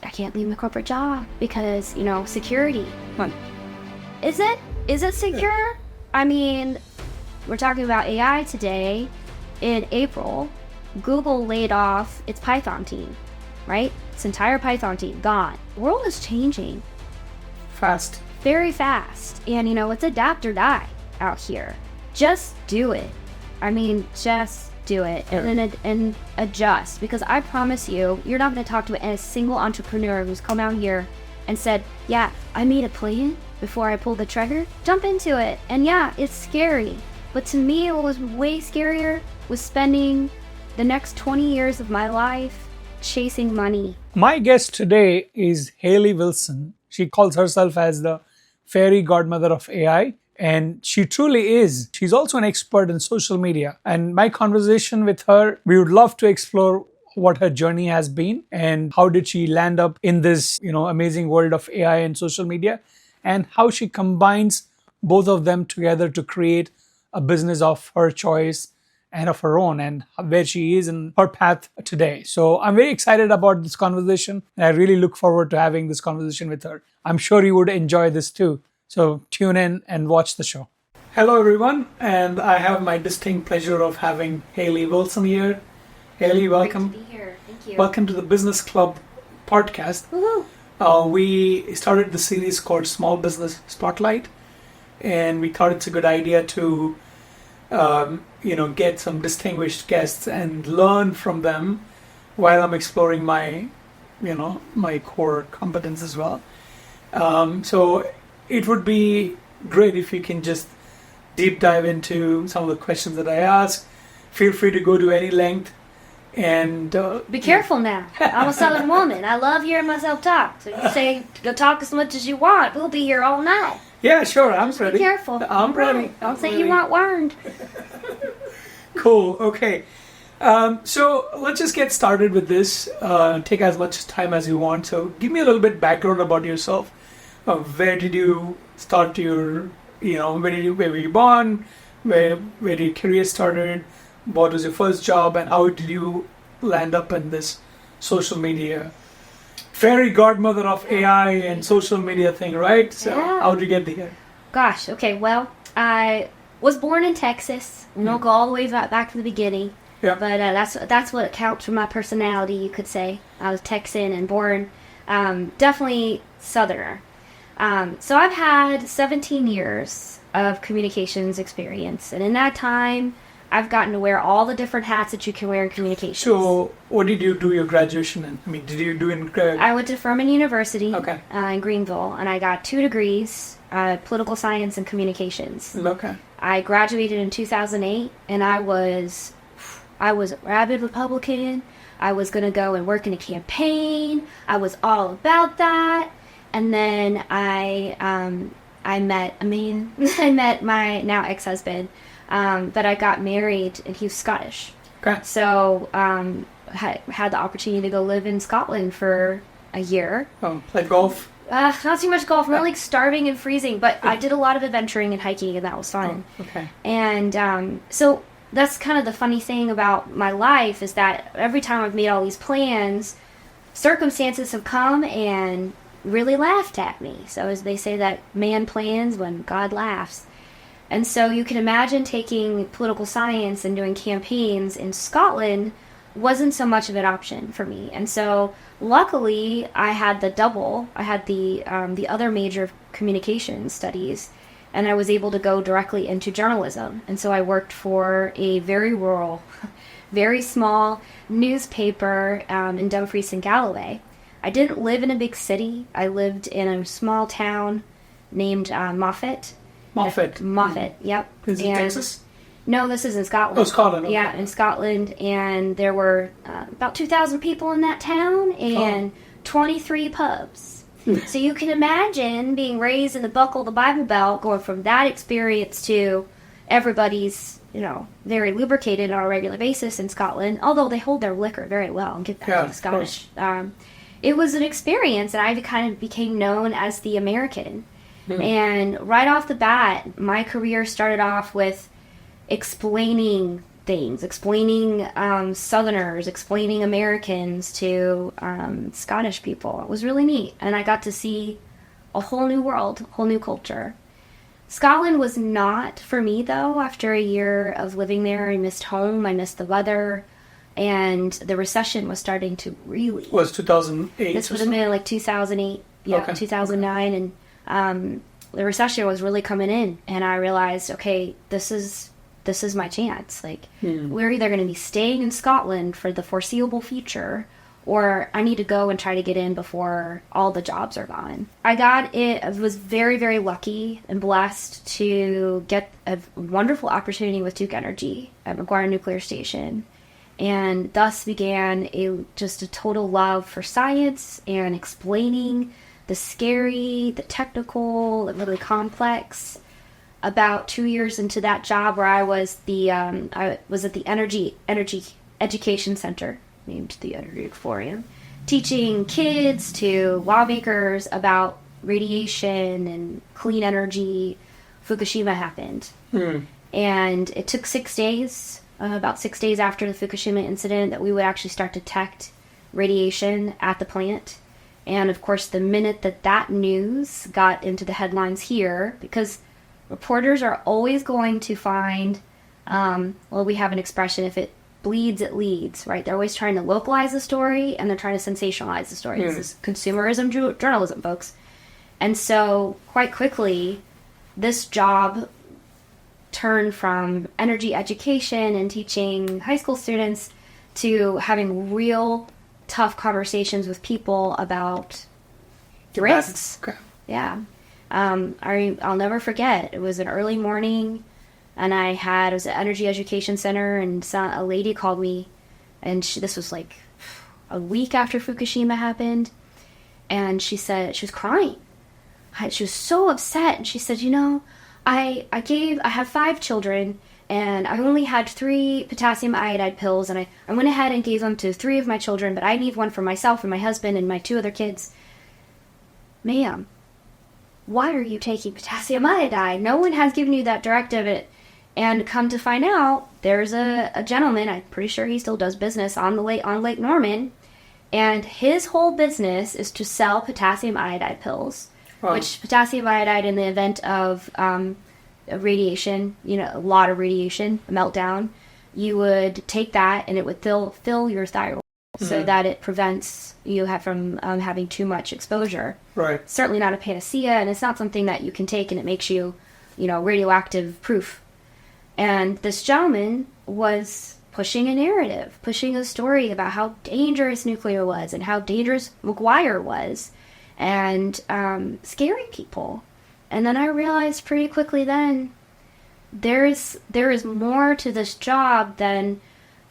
I can't leave my corporate job because, security. Fun. Is it secure? I mean, we're talking about AI today. In April, Google laid off its Python team, right? Its entire Python team, gone. The world is changing. Fast. Very fast. And, it's adapt or die out here. Just do it. I mean, just do it and adjust, because I promise you're not going to talk to a single entrepreneur who's come out here and said, yeah, I made a plan before I pulled the trigger. Jump into it. And yeah, it's scary. But to me, what was way scarier was spending the next 20 years of my life chasing money. My guest today is Hailey Wilson. She calls herself as the fairy godmother of AI. And she truly is. She's also an expert in social media. And my conversation with her, we would love to explore what her journey has been and how did she land up in this, amazing world of AI and social media, and how she combines both of them together to create a business of her choice and of her own, and where she is in her path today. So I'm very excited about this conversation, and I really look forward to having this conversation with her. I'm sure you would enjoy this too. So tune in and watch the show. Hello everyone, and I have my distinct pleasure of having Hailey Wilson here. Hailey, welcome. Great to be here. Thank you. Welcome to the Business Klub podcast. Woohoo. We started the series called Small Business Spotlight, and we thought it's a good idea to get some distinguished guests and learn from them while I'm exploring my core competence as well. So it would be great if you can just deep dive into some of the questions that I ask. Feel free to go to any length. And be careful now. I'm a Southern woman. I love hearing myself talk. So you say, go talk as much as you want. We'll be here all night. Yeah, sure. I'm ready. Be careful. I'm ready. Don't say you weren't warned. Cool. Okay. So let's just get started with this. Take as much time as you want. So give me a little bit background about yourself. Where did you start your, where were you born? Where did your career started? What was your first job? And how did you land up in this social media fairy godmother of AI and social media thing, right? So how did you get here? Gosh. Okay. Well, I was born in Texas. Go all the way back to the beginning. Yeah. But that's what counts for my personality, you could say. I was Texan and born definitely Southerner. So I've had 17 years of communications experience, and in that time, I've gotten to wear all the different hats that you can wear in communications. So what did you do your graduation in? I mean, did you do in... I went to Furman University in Greenville, and I got 2 degrees, political science and communications. Okay. I graduated in 2008, and I was a rabid Republican. I was going to go and work in a campaign. I was all about that. And then I met my now ex-husband, but I got married, and he was Scottish. Okay. So had the opportunity to go live in Scotland for a year. Oh, played golf? Not too much golf. I'm really starving and freezing, but I did a lot of adventuring and hiking, and that was fun. Oh, okay. And so that's kind of the funny thing about my life, is that every time I've made all these plans, circumstances have come and really laughed at me. So as they say that man plans when God laughs. And so you can imagine taking political science and doing campaigns in Scotland wasn't so much of an option for me. And so luckily I had the double. I had the other major of communication studies, and I was able to go directly into journalism. And so I worked for a very rural, very small newspaper in Dumfries and Galloway. I didn't live in a big city. I lived in a small town named Moffat. Moffat, yep. Is it Texas? No, this is in Scotland. Oh, Scotland. Okay. Yeah, in Scotland. And there were about 2,000 people in that town and 23 pubs. So you can imagine being raised in the buckle of the Bible Belt, going from that experience to everybody's, very lubricated on a regular basis in Scotland, although they hold their liquor very well and get that to the Scottish. It was an experience, and I kind of became known as the American. And right off the bat, my career started off with explaining things, explaining Southerners, explaining Americans to Scottish people. It was really neat. And I got to see a whole new world, a whole new culture. Scotland was not for me, though. After a year of living there, I missed home, I missed the weather, and the recession was starting to really... It was 2008? This would have been like 2008, Okay. 2009, and the recession was really coming in, and I realized, okay, this is my chance. Like, we're either going to be staying in Scotland for the foreseeable future, or I need to go and try to get in before all the jobs are gone. I was very, very lucky and blessed to get a wonderful opportunity with Duke Energy at McGuire Nuclear Station, and thus began just a total love for science and explaining the scary, the technical, the really complex. About 2 years into that job, where I was at the Energy Education Center, named the Energy Forum, teaching kids to lawmakers about radiation and clean energy. Fukushima happened. And it took 6 days, about 6 days after the Fukushima incident, that we would actually start to detect radiation at the plant. And of course, the minute that news got into the headlines here, because reporters are always going to find, we have an expression, if it bleeds, it leads, right? They're always trying to localize the story, and they're trying to sensationalize the story. This is consumerism journalism, folks. And so, quite quickly, this job turned from energy education and teaching high school students to having real tough conversations with people about risks. Okay. Yeah. I'll never forget. It was an early morning, and it was an energy education center, and a lady called me, and this was like a week after Fukushima happened, and she said she was crying. She was so upset, and she said, I have 5 children, and I only had 3 potassium iodide pills, and I went ahead and gave them to 3 of my children, but I need one for myself and my husband and my 2 other kids. Ma'am, why are you taking potassium iodide? No one has given you that directive. And come to find out, there's a gentleman, I'm pretty sure he still does business on Lake Norman, and his whole business is to sell potassium iodide pills, which potassium iodide, in the event of radiation, a lot of radiation, a meltdown, you would take that and it would fill your thyroid so that it prevents you from having too much exposure. Right. Certainly not a panacea, and it's not something that you can take and it makes you, radioactive proof. And this gentleman was pushing a narrative, pushing a story about how dangerous nuclear was and how dangerous McGuire was, and scaring people. And then I realized pretty quickly then, there is more to this job than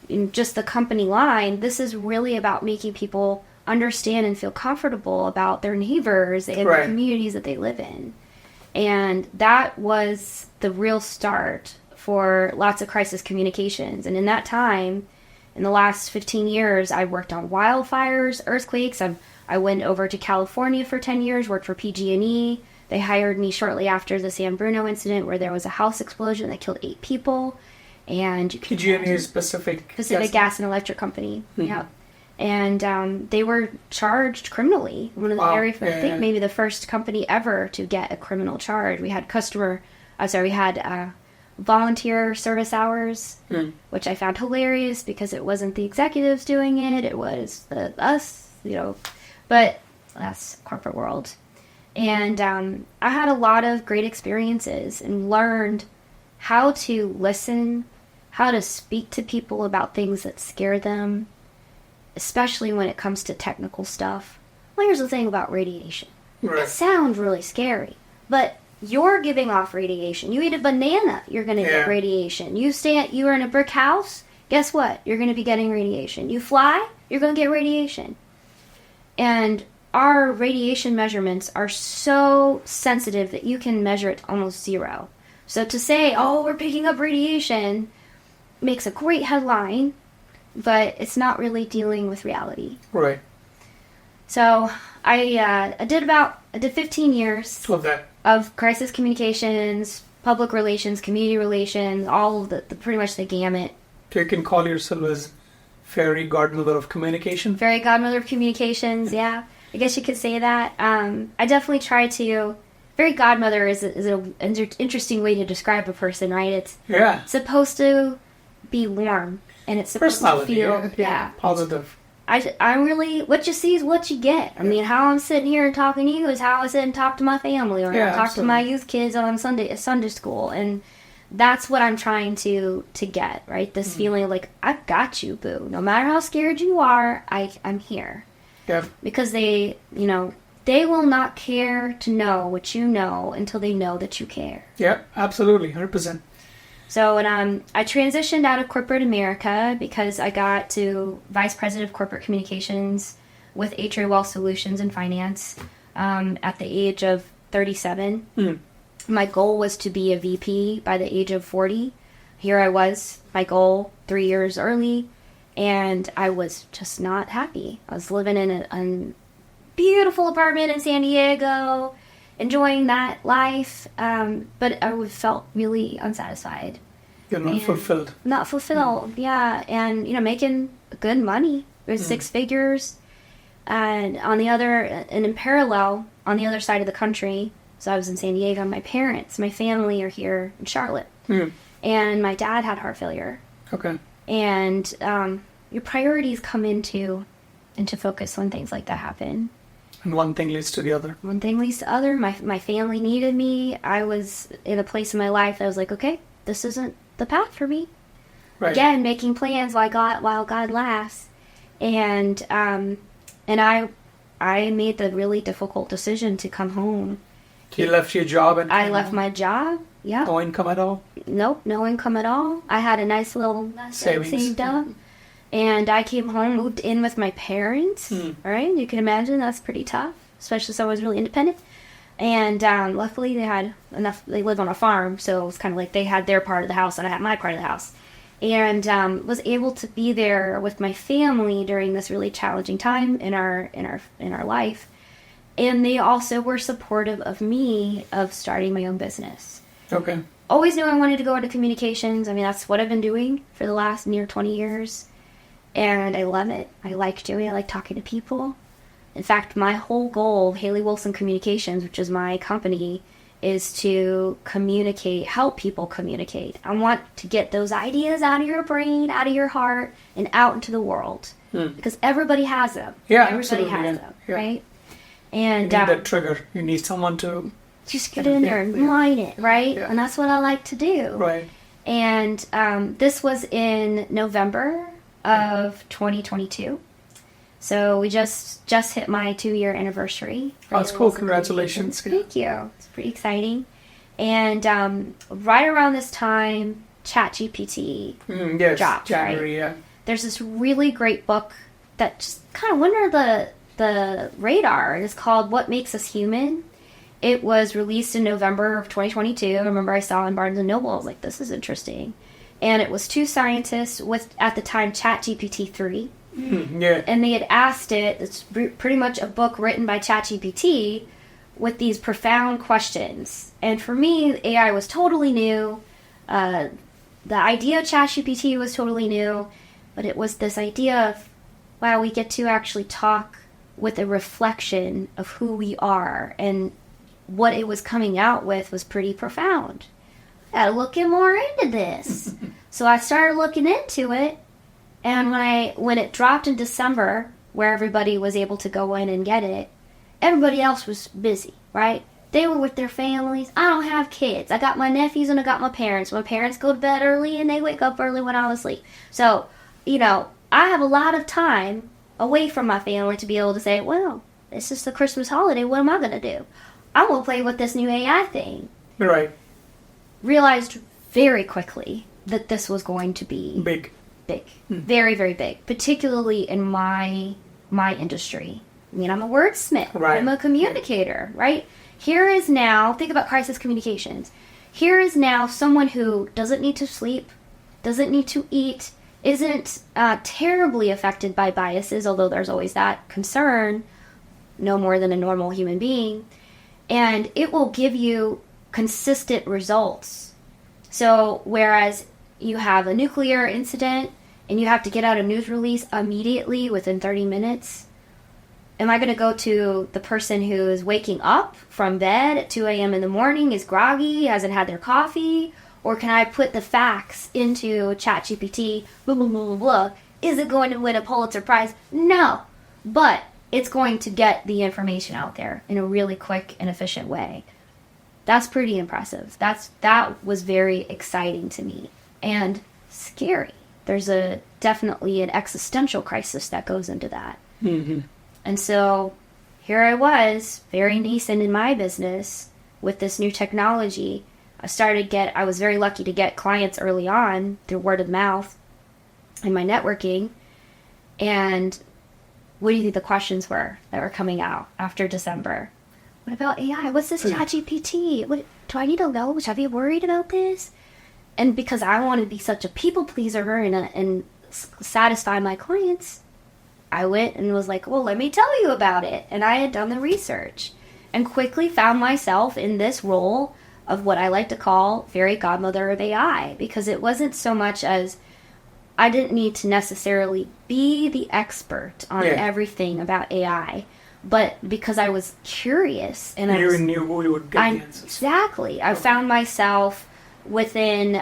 in just the company line. This is really about making people understand and feel comfortable about their neighbors and the communities that they live in. And that was the real start for lots of crisis communications. And in that time, in the last 15 years, I worked on wildfires, earthquakes. I went over to California for 10 years, worked for PG&E. They hired me shortly after the San Bruno incident, where there was a house explosion that killed 8 people. And PG&E is Pacific Gas and Electric Company. Yeah. And they were charged criminally. One of the I think maybe the first company ever to get a criminal charge. We had volunteer service hours, which I found hilarious because it wasn't the executives doing it, it was us, but that's corporate world. And I had a lot of great experiences and learned how to listen, how to speak to people about things that scare them, especially when it comes to technical stuff. Well, here's the thing about radiation. It sounds really scary, but you're giving off radiation. You eat a banana, you're going to get radiation. You are in a brick house, guess what? You're going to be getting radiation. You fly, you're going to get radiation. And our radiation measurements are so sensitive that you can measure it to almost 0. So to say, we're picking up radiation, makes a great headline, but it's not really dealing with reality. Right. So I did 15 years of that, of crisis communications, public relations, community relations, all of the pretty much the gamut. So you can call yourself as fairy godmother of communication. Fairy godmother of communications, yeah. I guess you could say that. I definitely try to... Fairy godmother is an interesting way to describe a person, right? It's supposed to be warm, and it's supposed to feel... Positive. I'm really... What you see is what you get. I mean, how I'm sitting here and talking to you is how I sit and talk to my family, or I talk to my youth kids on Sunday school, and... That's what I'm trying to get, right? This feeling of like, I've got you, boo. No matter how scared you are, I'm here. Yeah. Because they will not care to know what you know until they know that you care. Yeah, absolutely. 100%. So when I transitioned out of corporate America because I got to Vice President of Corporate Communications with HRA Wealth Solutions and Finance at the age of 37. My goal was to be a VP by the age of 40. Here I was, my goal 3 years early, and I was just not happy. I was living in a beautiful apartment in San Diego, enjoying that life, but I felt really unsatisfied. You're not fulfilled. Not fulfilled, yeah. And, making good money. It was 6 figures. And in parallel, on the other side of the country, so I was in San Diego, my family are here in Charlotte. And my dad had heart failure. Okay. And your priorities come into focus when things like that happen. And one thing leads to the other. One thing leads to the other. My family needed me. I was in a place in my life that I was like, okay, this isn't the path for me. Right. Again, making plans while God laughs. And I made the really difficult decision to come home. You left your job and I left my job. Yeah. No income at all? Nope, no income at all. I had a nice little nest saved up. And I came home, moved in with my parents. All right, you can imagine that's pretty tough, especially so I was really independent. And luckily they had enough, they lived on a farm, so it was kind of like they had their part of the house and I had my part of the house. And was able to be there with my family during this really challenging time in our life. And they also were supportive of me of starting my own business. Okay. Always knew I wanted to go into communications. I mean, that's what I've been doing for the last near 20 years. And I love it. I like doing it. I like talking to people. In fact, my whole goal of Hailey Wilson Communications, which is my company, is to help people communicate. I want to get those ideas out of your brain, out of your heart, and out into the world. Because everybody has them. Yeah, everybody has them, right? And you need that trigger. You need someone to just get in there and mine it, right? Yeah. And that's what I like to do. Right. And this was in November of 2022. So we just hit my 2-year anniversry. That's cool. Congratulations. Thank you. It's pretty exciting. And right around this time, ChatGPT dropped. January, right? There's this really great book that just kind of went under the radar. It's called What Makes Us Human. It was released in November of 2022. I remember I saw it in Barnes & Noble. I was like, this is interesting. And it was 2 scientists with, at the time, ChatGPT 3. And they had asked it, it's pretty much a book written by ChatGPT with these profound questions. And for me, AI was totally new. The idea of ChatGPT was totally new. But it was this idea of, wow, we get to actually talk with a reflection of who we are. And what it was coming out with was pretty profound. I gotta look more into this. So I started looking into it. And when it dropped in December, where everybody was able to go in and get it, everybody else was busy, right? They were with their families. I don't have kids. I got my nephews and I got my parents. My parents go to bed early and they wake up early when I was asleep. So, I have a lot of time away from my family to be able to say, well, it's just the Christmas holiday. What am I going to do? I'm going to play with this new AI thing. Right. Realized very quickly that this was going to be big. Very, very big, particularly in my industry. I mean, I'm a wordsmith. Right. I'm a communicator, right? Here is now, think about crisis communications. Here is now someone who doesn't need to sleep, doesn't need to eat, isn't terribly affected by biases, although there's always that concern, no more than a normal human being. And it will give you consistent results. So, whereas you have a nuclear incident and you have to get out a news release immediately within 30 minutes, am I going to go to the person who is waking up from bed at 2 a.m. in the morning, is groggy, hasn't had their coffee? Or can I put the facts into ChatGPT, blah, blah, blah, blah, blah. Is it going to win a Pulitzer Prize? No. But it's going to get the information out there in a really quick and efficient way. That's pretty impressive. That was very exciting to me and scary. There's definitely an existential crisis that goes into that. Mm-hmm. And so here I was, very nascent in my business with this new technology. I was very lucky to get clients early on through word of mouth and my networking. And what do you think the questions were that were coming out after December? What about AI? What's this ChatGPT? What do I need to know? Should I be worried about this? And because I want to be such a people pleaser and satisfy my clients, I went and was like, well, let me tell you about it. And I had done the research and quickly found myself in this role of what I like to call fairy godmother of AI, because it wasn't so much as I didn't need to necessarily be the expert on everything about AI, but because I was curious and you knew who you would get the answers. Exactly. I found myself within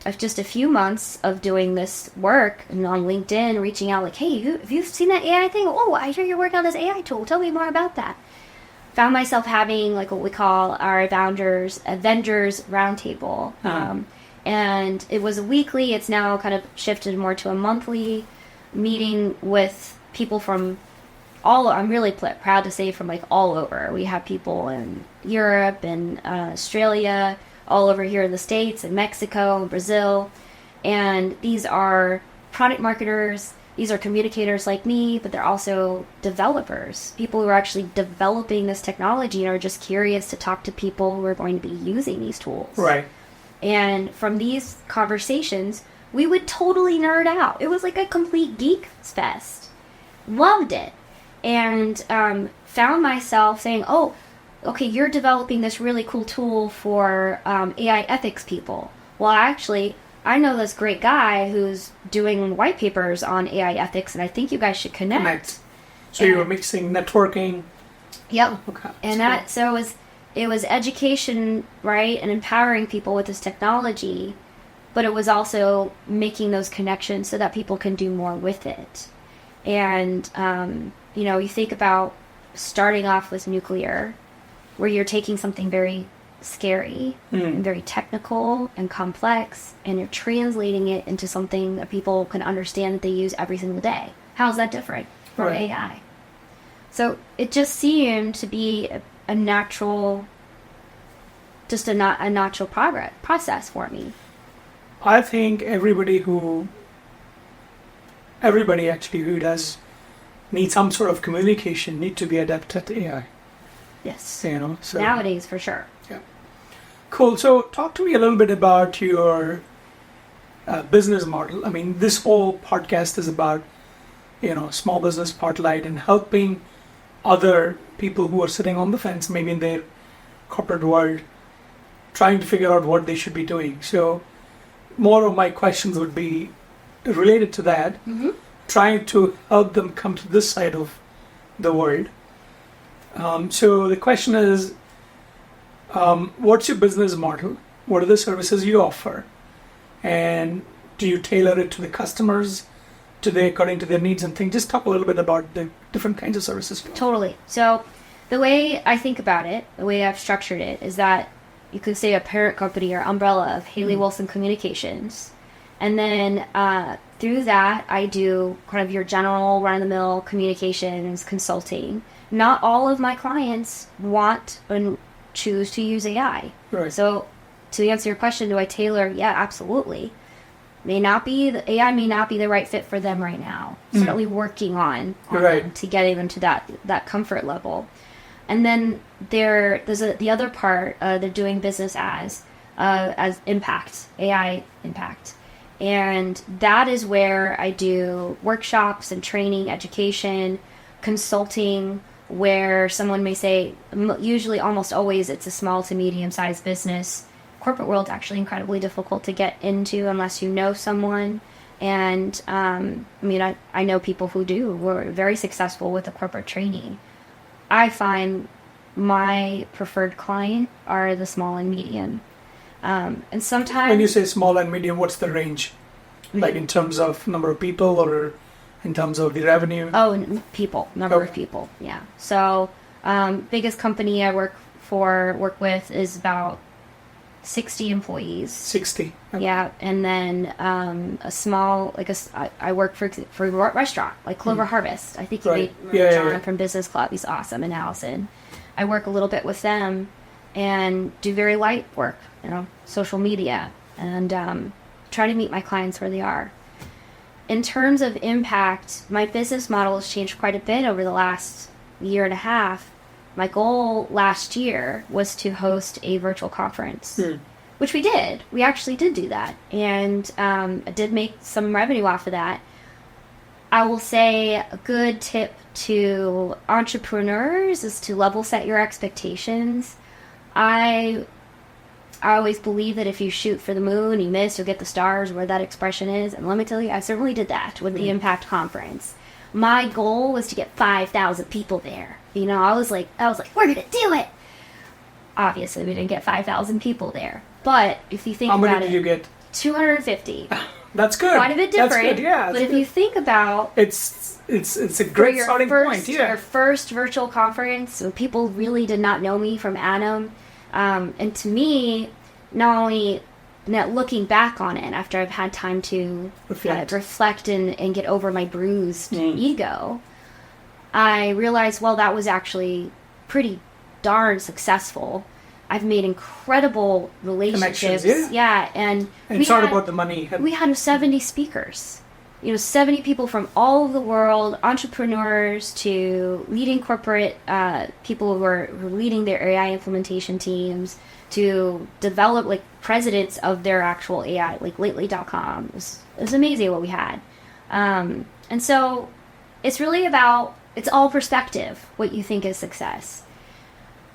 of just a few months of doing this work and on LinkedIn reaching out like, hey, have you seen that AI thing? Oh, I hear you're working on this AI tool. Tell me more about that. Found myself having like what we call our Avengers Roundtable. And it was a weekly. It's now kind of shifted more to a monthly meeting with people from I'm really proud to say from like all over. We have people in Europe and Australia, all over here in the States and Mexico and Brazil. And these are product marketers. These are communicators like me, but they're also developers, people who are actually developing this technology and are just curious to talk to people who are going to be using these tools. Right. And from these conversations, we would totally nerd out. It was like a complete geek fest. Loved it. And found myself saying, oh, okay, you're developing this really cool tool for AI ethics people. Well, actually, I know this great guy who's doing white papers on AI ethics, and I think you guys should connect. So you were mixing networking. Yep. Okay. And so it was education, right, and empowering people with this technology, but it was also making those connections so that people can do more with it. And you think about starting off with nuclear, where you're taking something very scary and very technical and complex, and you're translating it into something that people can understand that they use every single day. How's that different from AI? So it just seemed to be a natural process for me. I think everybody actually who does need some sort of communication need to be adept at AI. Yes. So nowadays for sure. Yeah. Cool. So talk to me a little bit about your business model. I mean, this whole podcast is about, small business spotlight and helping other people who are sitting on the fence, maybe in their corporate world, trying to figure out what they should be doing. So more of my questions would be related to that, trying to help them come to this side of the world. So the question is, what's your business model? What are the services you offer? And do you tailor it to the customers, according to their needs and things? Just talk a little bit about the different kinds of services. Totally. So the way I think about it, the way I've structured it, is that you could say a parent company or umbrella of Hailey Wilson Communications. And then through that, I do kind of your general run-of-the-mill communications consulting. Not all of my clients want and choose to use AI. Right. So to answer your question, do I tailor? Yeah, absolutely. AI may not be the right fit for them right now. Certainly working on them to get them to that comfort level. And then there's the other part, they're doing business as impact, AI impact. And that is where I do workshops and training, education, consulting, where someone may say, usually almost always it's a small to medium-sized business, corporate world's actually incredibly difficult to get into unless you know someone. And I know people who were very successful with the corporate training. I find my preferred client are the small and medium. And sometimes... When you say small and medium, what's the range? Like in terms of number of people or in terms of the revenue? Oh, number of people, yeah. So, biggest company I work with is about 60 employees. 60. Okay. Yeah, and then a small, I work for a restaurant, like Clover Harvest. I think you meet John from Business Club. He's awesome, and Allison. I work a little bit with them and do very light work, social media, and try to meet my clients where they are. In terms of impact, my business model has changed quite a bit over the last year and a half. My goal last year was to host a virtual conference, which we did. We actually did do that, and I did make some revenue off of that. I will say a good tip to entrepreneurs is to level set your expectations. I always believe that if you shoot for the moon, you miss, you'll get the stars, where that expression is. And let me tell you, I certainly did that with the Impact Conference. My goal was to get 5,000 people there. I was like, we're going to do it. Obviously, we didn't get 5,000 people there. But if you think about it... How many did you get? 250. That's good. Quite a bit different. That's good, yeah. But if you think about... It's a great starting point, yeah. Your first virtual conference, when people really did not know me from Adam. And to me, not only looking back on it after I've had time to reflect and get over my bruised ego, I realized, that was actually pretty darn successful. I've made incredible relationships. Yeah. And it's not about the money. We had 70 speakers. 70 people from all over the world, entrepreneurs to leading corporate people who were leading their AI implementation teams, to develop presidents of their actual AI, like lately.com. It was amazing what we had. And so it's really it's all perspective, what you think is success.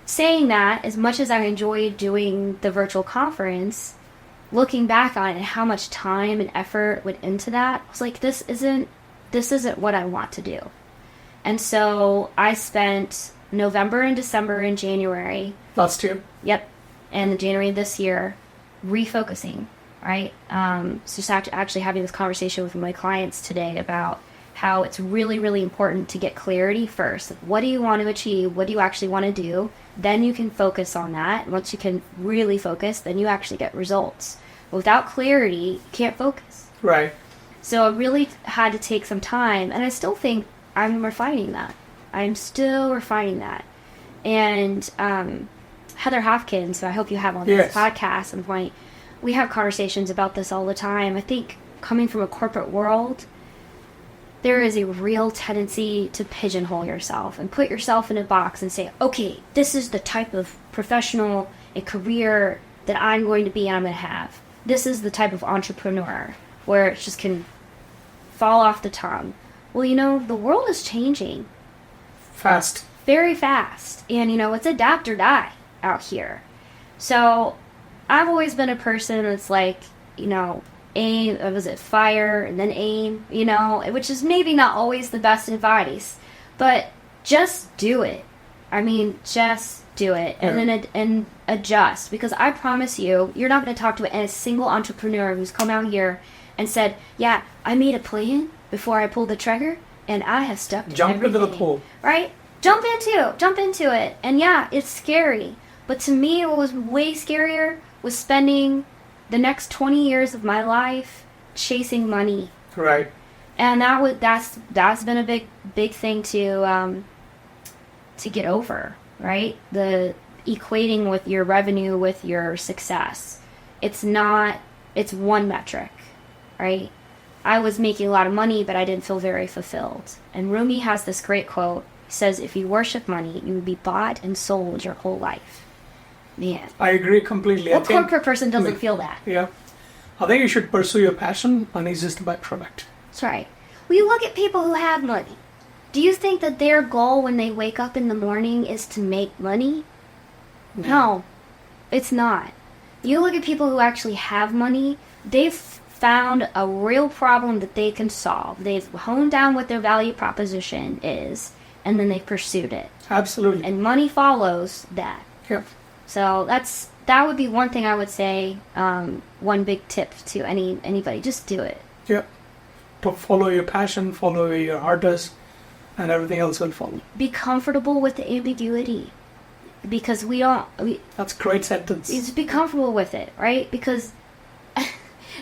Saying that, as much as I enjoyed doing the virtual conference, looking back on it and how much time and effort went into that, I was like, this isn't what I want to do. And so I spent November and December and January. Last year? Yep. And January of this year, refocusing, right? So just actually having this conversation with my clients today about how it's really, really important to get clarity first. What do you want to achieve? What do you actually want to do? Then you can focus on that. Once you can really focus, then you actually get results. Without clarity, you can't focus. Right. So I really had to take some time, and I still think I'm refining that. I'm still refining that. And Heather Hopkins, who I hope you have on this podcast at some point, we have conversations about this all the time. I think coming from a corporate world, there is a real tendency to pigeonhole yourself and put yourself in a box and say, okay, this is the type of professional and career that I'm going to be and I'm going to have. This is the type of entrepreneur where it just can fall off the tongue. Well, the world is changing. Fast. Very fast. And, it's adapt or die out here. So I've always been a person that's like, aim, fire and then aim, which is maybe not always the best advice, but just do it. Just do it and then adjust, because I promise you're not going to talk to a single entrepreneur who's come out here and said, yeah, I made a plan before I pulled the trigger and I have stuck to Jump everything. into the pool. Right? Jump into it. And yeah, it's scary. But to me, what was way scarier was spending the next 20 years of my life chasing money. Right. And that's been a big thing to get over, right? The equating with your revenue with your success. It's one metric, right? I was making a lot of money, but I didn't feel very fulfilled. And Rumi has this great quote. He says, if you worship money, you would be bought and sold your whole life. Man. I agree completely. What corporate person doesn't feel that? Yeah. I think you should pursue your passion. Money is just a byproduct. That's right. Well, you look at people who have money. Do you think that their goal when they wake up in the morning is to make money? No, it's not. You look at people who actually have money, they've found a real problem that they can solve. They've honed down what their value proposition is, and then they've pursued it. Absolutely. And money follows that. Yeah. So that would be one thing I would say, one big tip to anybody. Just do it. Yeah. To follow your passion, follow where your heart is, and everything else will follow. Be comfortable with the ambiguity. Because that's a great sentence. Just be comfortable with it, right? Because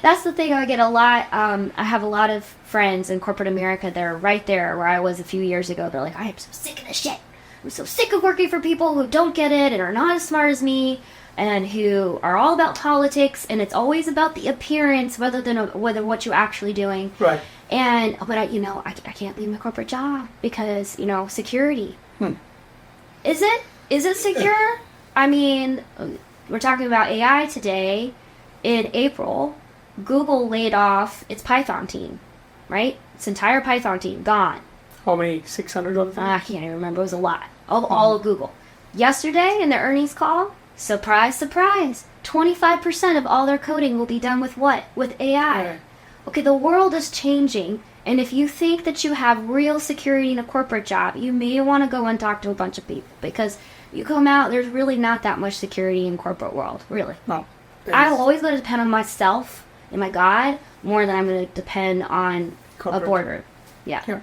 that's the thing I get a lot. I have a lot of friends in corporate America that are right there where I was a few years ago. They're like, I am so sick of this shit. I'm so sick of working for people who don't get it and are not as smart as me and who are all about politics, and it's always about the appearance rather than whether what you're actually doing. Right. But I can't leave my corporate job because, security. Is it secure? I mean, we're talking about AI today. In April, Google laid off its Python team, right? Its entire Python team, gone. How many? 600 of them? I can't even remember. It was a lot. All of Google. Yesterday, in their earnings call, surprise, surprise, 25% of all their coding will be done with what? With AI. Right. Okay, the world is changing, and if you think that you have real security in a corporate job, you may want to go and talk to a bunch of people, because you come out, there's really not that much security in corporate world, really. No. I'm always going to depend on myself and my God more than I'm going to depend on corporate. A boardroom. Yeah.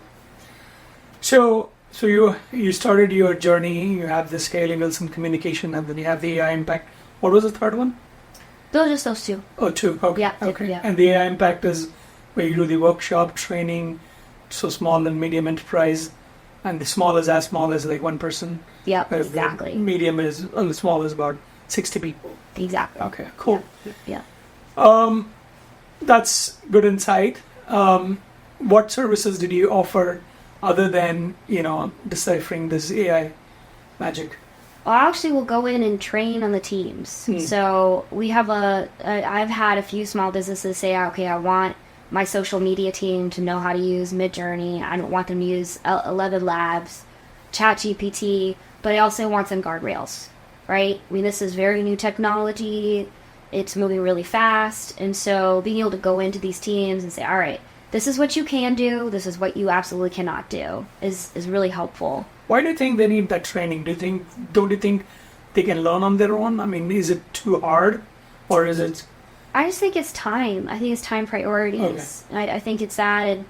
So you started your journey, you have this Hailey Wilson communication, and then you have the AI impact. What was the third one? Those two. Oh, two. Okay. Yeah. Okay. Yeah. And the AI impact is where you do the workshop training, so small and medium enterprise, and the small is as small as like one person. Yep, exactly. Medium is small is about 60 people. Exactly. Okay, cool. Yeah. That's good insight. What services did you offer other than, deciphering this AI magic? Well, I actually will go in and train on the teams. So we have I've had a few small businesses say, okay, I want my social media team to know how to use Midjourney. I don't want them to use 11 Labs, ChatGPT, but I also want some guardrails, right? I mean, this is very new technology. It's moving really fast. And so being able to go into these teams and say, all right, this is what you can do, this is what you absolutely cannot do, is really helpful. Why do you think they need that training? Don't you think they can learn on their own? I mean, is it too hard, or is it? I just think it's time. I think it's time priorities. Okay. I think it's that, and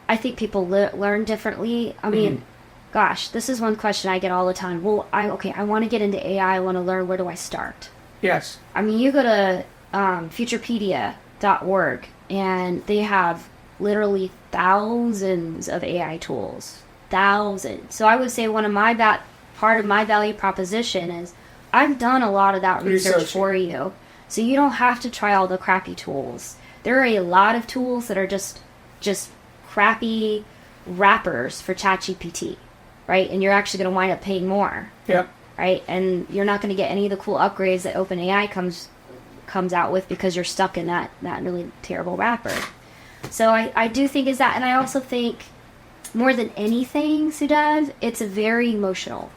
I think people learn differently. I mean, gosh, this is one question I get all the time. Well, I want to get into AI. I want to learn. Where do I start? Yes. I mean, you go to futurepedia.org, and they have literally thousands of AI tools. Thousands. So I would say part of my value proposition is I've done a lot of that research for you. So you don't have to try all the crappy tools. There are a lot of tools that are just crappy wrappers for ChatGPT, right? And you're actually going to wind up paying more. Yeah. Right? And you're not going to get any of the cool upgrades that OpenAI comes out with because you're stuck in that really terrible wrapper. So I do think is that, and I also think more than anything, Sudev, it's very emotional.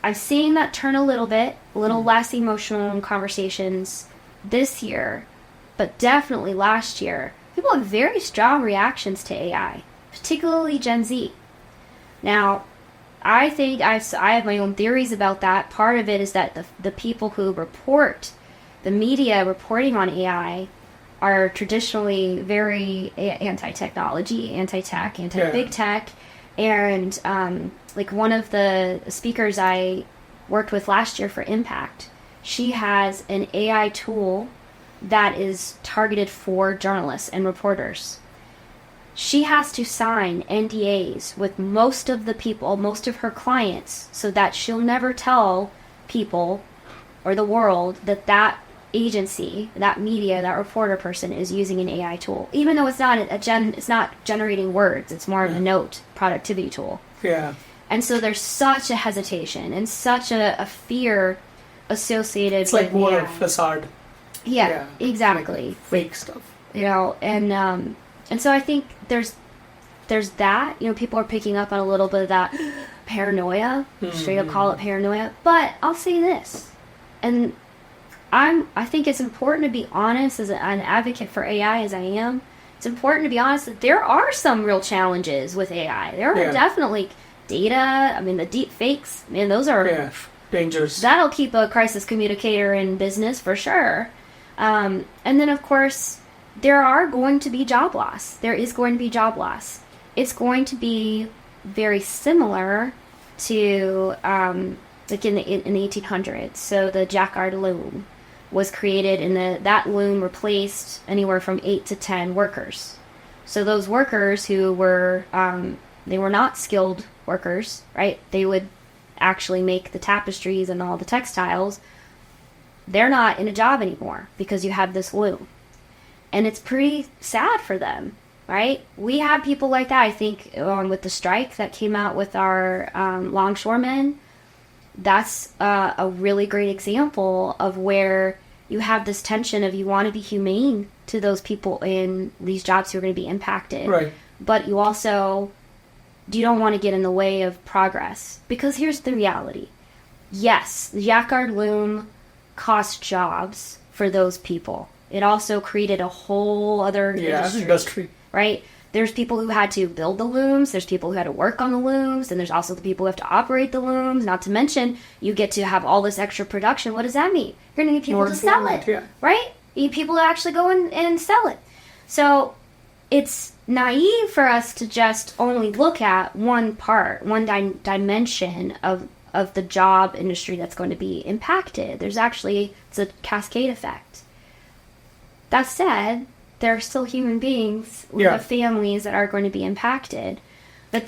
I'm seeing that turn a little less emotional in conversations this year, but definitely last year. People have very strong reactions to AI, particularly Gen Z. Now, I think I have my own theories about that. Part of it is that the people who report, the media reporting on AI, are traditionally very anti-technology, anti-tech, anti-big tech. And like one of the speakers I worked with last year for Impact, she has an AI tool that is targeted for journalists and reporters. She has to sign NDAs with most of her clients, so that she'll never tell people or the world that agency, that media, that reporter person is using an AI tool, even though it's not generating words. It's more of a note productivity tool. Yeah. And so there's such a hesitation and such a fear associated. It's like with more AI. facade. Yeah, exactly. Like fake stuff. And so I think there's that. People are picking up on a little bit of that paranoia. Straight up call it paranoia. But I'll say this, and I think it's important to be honest as an advocate for AI as I am. It's important to be honest that there are some real challenges with AI. There are definitely data. I mean, the deep fakes, man, those are dangerous. That'll keep a crisis communicator in business for sure. And then, of course, there are going to be job loss. There is going to be job loss. It's going to be very similar to like in the 1800s. So the Jacquard loom was created, and that loom replaced anywhere from 8 to 10 workers. So those workers who were they were not skilled workers, right? They would actually make the tapestries and all the textiles. They're not in a job anymore because you have this loom. And it's pretty sad for them, right? We have people like that. I think with the strike that came out with our longshoremen, that's a really great example of where you have this tension of you want to be humane to those people in these jobs who are going to be impacted. Right. But you don't want to get in the way of progress. Because here's the reality. Yes, the Jacquard loom cost jobs for those people. It also created a whole other industry. Right? There's people who had to build the looms, there's people who had to work on the looms, and there's also the people who have to operate the looms, not to mention you get to have all this extra production. What does that mean? You're going to need people to sell it, right? You need people to actually go and sell it. So it's naive for us to just only look at one part, one dimension of the job industry that's going to be impacted. It's a cascade effect. That said, there are still human beings with families that are going to be impacted.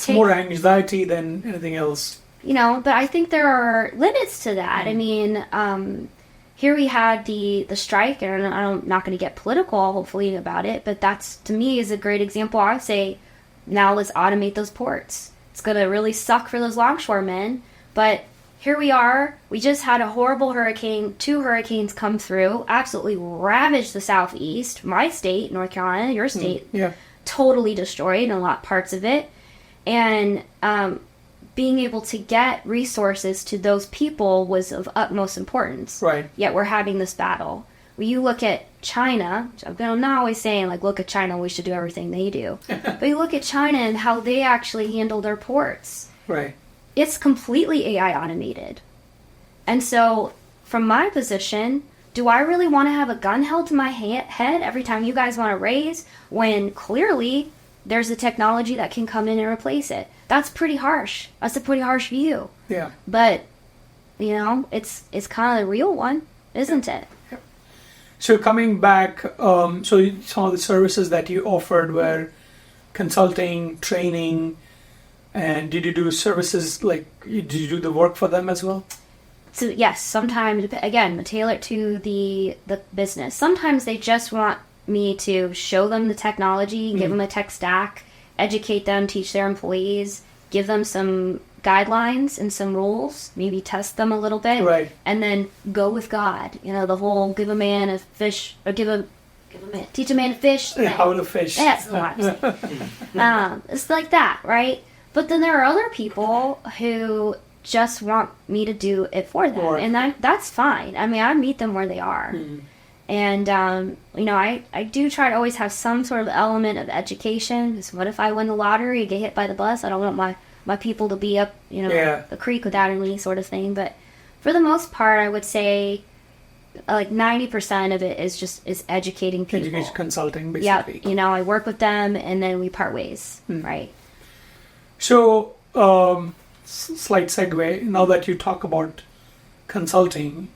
More anxiety than anything else. But I think there are limits to that. I mean, here we had the strike, and I'm not going to get political, hopefully, about it, but that's, to me, is a great example. I would say, now let's automate those ports. It's going to really suck for those longshoremen, but here we are. We just had a horrible hurricane. 2 hurricanes come through, absolutely ravaged the southeast, my state, North Carolina, your state, totally destroyed in a lot parts of it. And being able to get resources to those people was of utmost importance. Right. Yet we're having this battle. When you look at China, I'm not always saying, like, look at China, we should do everything they do. But you look at China and how they actually handle their ports. Right. It's completely AI automated. And so, from my position, do I really want to have a gun held to my head every time you guys want to raise, when clearly there's a technology that can come in and replace it? That's pretty harsh. That's a pretty harsh view. Yeah. But, it's kind of the real one, isn't it? Yeah. So coming back, so some of the services that you offered were consulting, training, and did you do services, like, did you do the work for them as well? So yes, sometimes, again, tailor it to the business. Sometimes they just want me to show them the technology, give them a tech stack, educate them, teach their employees, give them some guidelines and some rules, maybe test them a little bit, right, and then go with God. The whole give a man a fish, or teach a man to fish. How to fish. That's what I'm saying. It's like that, right? But then there are other people who just want me to do it for them. Right. And that's fine. I mean, I meet them where they are. Mm-hmm. And, I do try to always have some sort of element of education. Because what if I win the lottery, get hit by the bus? I don't want my people to be up, the creek without any sort of thing. But for the most part, I would say like 90% of it is educating people. Education consulting, basically. Yeah, I work with them and then we part ways, right? So, slight segue, now that you talk about consulting,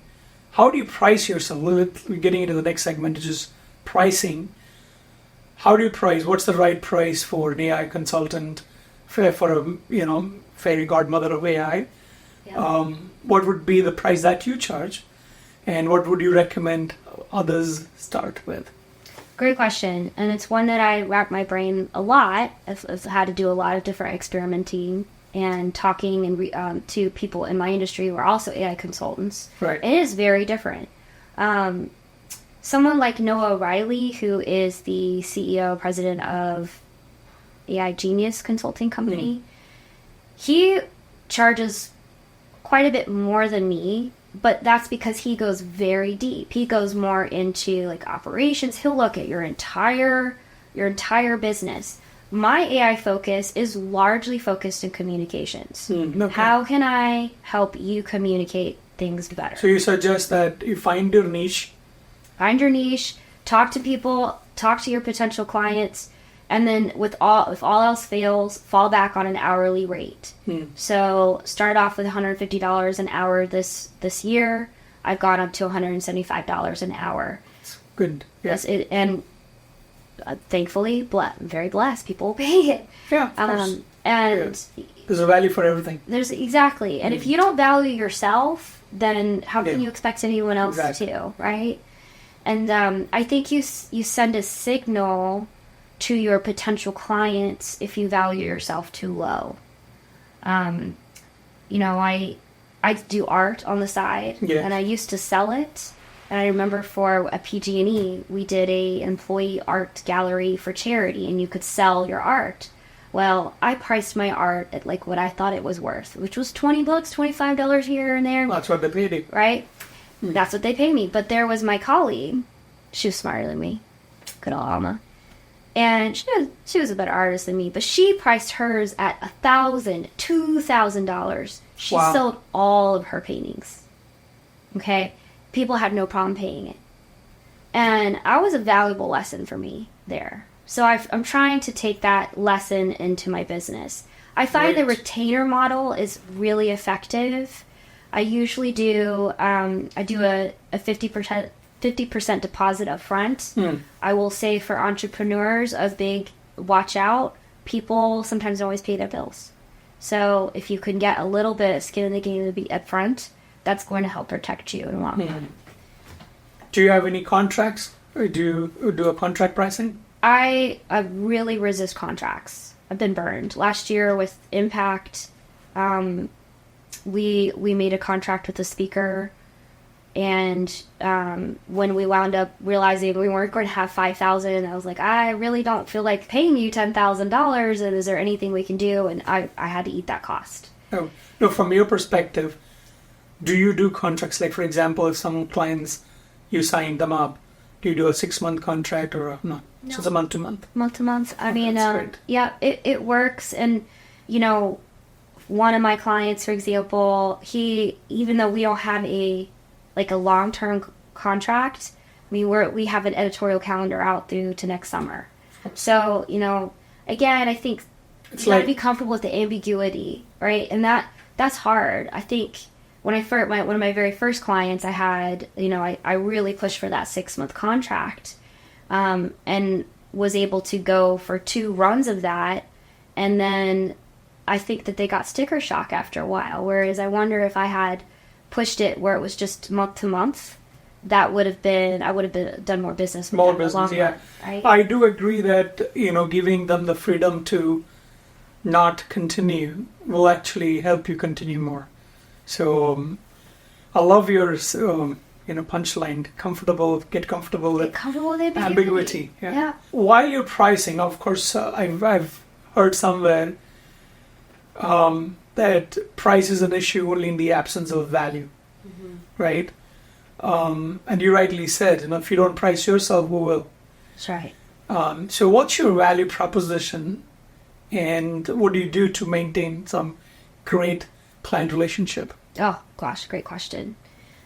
how do you price yourself? We're getting into the next segment, which is pricing. How do you price? What's the right price for an AI consultant, for a, fairy godmother of AI? Yeah. What would be the price that you charge? And what would you recommend others start with? Great question. And it's one that I wrap my brain a lot. I've had to do a lot of different experimenting and talking and to people in my industry who are also AI consultants. Right. It is very different. Someone like Noah Riley, who is the CEO, president of AI Genius Consulting Company, he charges quite a bit more than me, but that's because he goes very deep. He goes more into like operations. He'll look at your entire business. My AI focus is largely focused in communications. Okay. How can I help you communicate things better? So you suggest that you find your niche. Find your niche, talk to people, talk to your potential clients, and then if all else fails, fall back on an hourly rate. So start off with $150 an hour this year. I've gone up to $175 an hour. Good. Yeah. And thankfully, very blessed. People will pay it. Yeah. Of course. And there's a value for everything. there's exactly. And if you don't value yourself, then how can you expect anyone else to, right? And I think you send a signal to your potential clients if you value yourself too low. You know, I do art on the side, and I used to sell it. And I remember for a PG&E, we did a employee art gallery for charity, and you could sell your art. Well, I priced my art at like what I thought it was worth, which was $20, $25 here and there. That's what they paid you. Right? That's what they paid me. But there was my colleague. She was smarter than me. Good old Alma. And she was a better artist than me, but she priced hers at $1,000, $2,000. She sold all of her paintings. Okay? People had no problem paying it. And that was a valuable lesson for me there. So I'm trying to take that lesson into my business. I find the retainer model is really effective. I usually do a 50% deposit up front. I will say for entrepreneurs, a big watch out. People sometimes don't always pay their bills. So if you can get a little bit of skin in the game up front, that's going to help protect you in the long run. Do you have any contracts? Or do you do a contract pricing? I really resist contracts. I've been burned. Last year with Impact, we made a contract with the speaker, and when we wound up realizing we weren't going to have $5,000, I was like, I really don't feel like paying you $10,000, and is there anything we can do? And I had to eat that cost. Oh, no, from your perspective, do you do contracts? Like, for example, if some clients, you sign them up, do you do a 6-month contract or no? So it's a month to month. Month to month. I mean, yeah, it works. And, you know, one of my clients, for example, even though we don't have a long-term contract, we have an editorial calendar out through to next summer. So, you know, again, I think you gotta be comfortable with the ambiguity, right? And that's hard. I think one of my very first clients I had, you know, I really pushed for that 6-month contract, and was able to go for 2 runs of that. And then I think that they got sticker shock after a while. Whereas I wonder if I had pushed it where it was just month to month, I would have done more business. More business, yeah. Run, right? I do agree that, you know, giving them the freedom to not continue will actually help you continue more. So I love your, punchline. Get comfortable with ambiguity. Yeah. While you're pricing, of course, I've heard somewhere that price is an issue only in the absence of value, right? And you rightly said, you know, if you don't price yourself, who will? That's right. So what's your value proposition, and what do you do to maintain some great client relationship? Oh gosh, great question.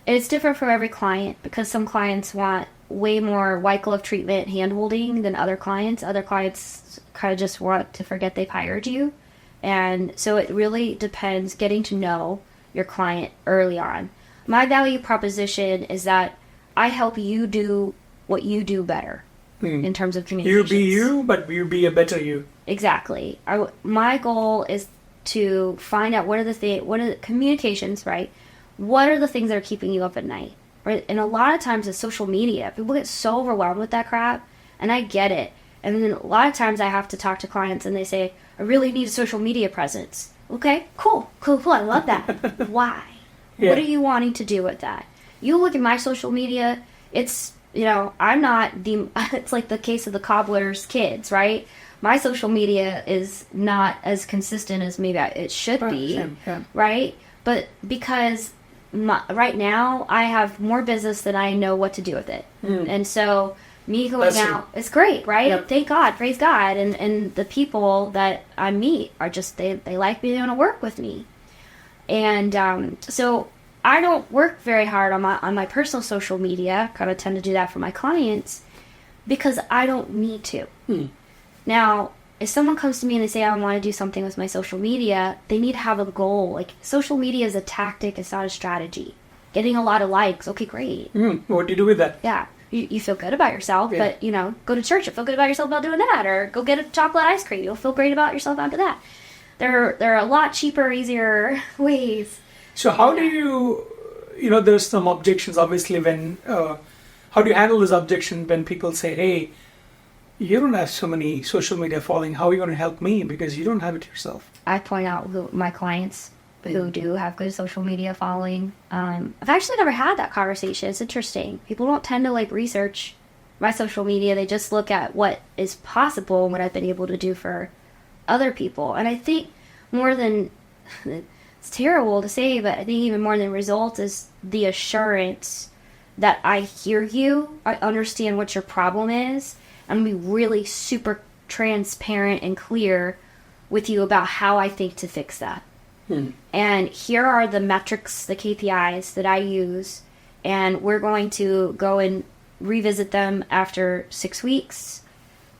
It's different for every client because some clients want way more white glove treatment, hand holding than other clients. Other clients kind of just want to forget they've hired you. And so it really depends getting to know your client early on. My value proposition is that I help you do what you do better in terms of communications. You be you, but you be a better you. Exactly. My goal is to find out what are the communications, right? What are the things that are keeping you up at night, right? And a lot of times it's social media. People get so overwhelmed with that crap, and I get it. And then a lot of times I have to talk to clients and they say, I really need a social media presence. Okay, cool. I love that. Why? Yeah. What are you wanting to do with that? You look at my social media, it's, you know, it's like the case of the cobbler's kids, right? My social media is not as consistent as maybe it should be, right? But because right now I have more business than I know what to do with it. And so me going out, it's great, right? Yep. Thank God, praise God. And the people that I meet are just, they like me, they want to work with me. And so I don't work very hard on my personal social media. Kind of tend to do that for my clients because I don't need to. Now, if someone comes to me and they say, I want to do something with my social media, they need to have a goal. Like, social media is a tactic, it's not a strategy. Getting a lot of likes, okay, great. What do you do with that? Yeah, you feel good about yourself, but, go to church, you'll feel good about yourself about doing that. Or go get a chocolate ice cream, you'll feel great about yourself after that. There are a lot cheaper, easier ways. So how do you, there's some objections, obviously, when, how do you handle this objection when people say, hey, you don't have so many social media following, how are you going to help me? Because you don't have it yourself. I point out my clients who do have good social media following. I've actually never had that conversation. It's interesting. People don't tend to research my social media. They just look at what is possible and what I've been able to do for other people. And I think more than, it's terrible to say, but I think even more than results is the assurance that I hear you, I understand what your problem is, and be really super transparent and clear with you about how I think to fix that. And here are the metrics, the KPIs that I use, and we're going to go and revisit them after 6 weeks,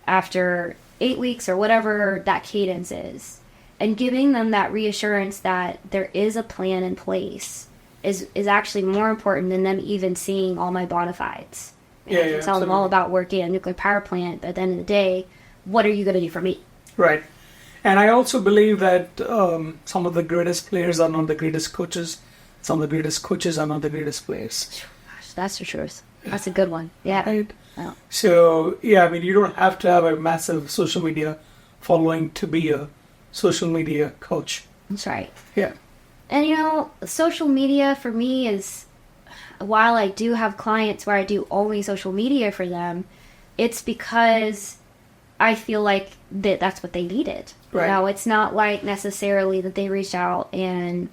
after 8 weeks, or whatever that cadence is. And giving them that reassurance that there is a plan in place is actually more important than them even seeing all my bona fides. I tell them all about working at a nuclear power plant, but at the end of the day, what are you going to do for me? Right. And I also believe that some of the greatest players are not the greatest coaches. Some of the greatest coaches are not the greatest players. Gosh, that's the truth. That's a good one. Yeah. Right. Oh. So, you don't have to have a massive social media following to be a social media coach. That's right. Yeah. And social media for me is, while I do have clients where I do only social media for them, it's because I feel like that's what they needed. Right. It's not like necessarily that they reached out and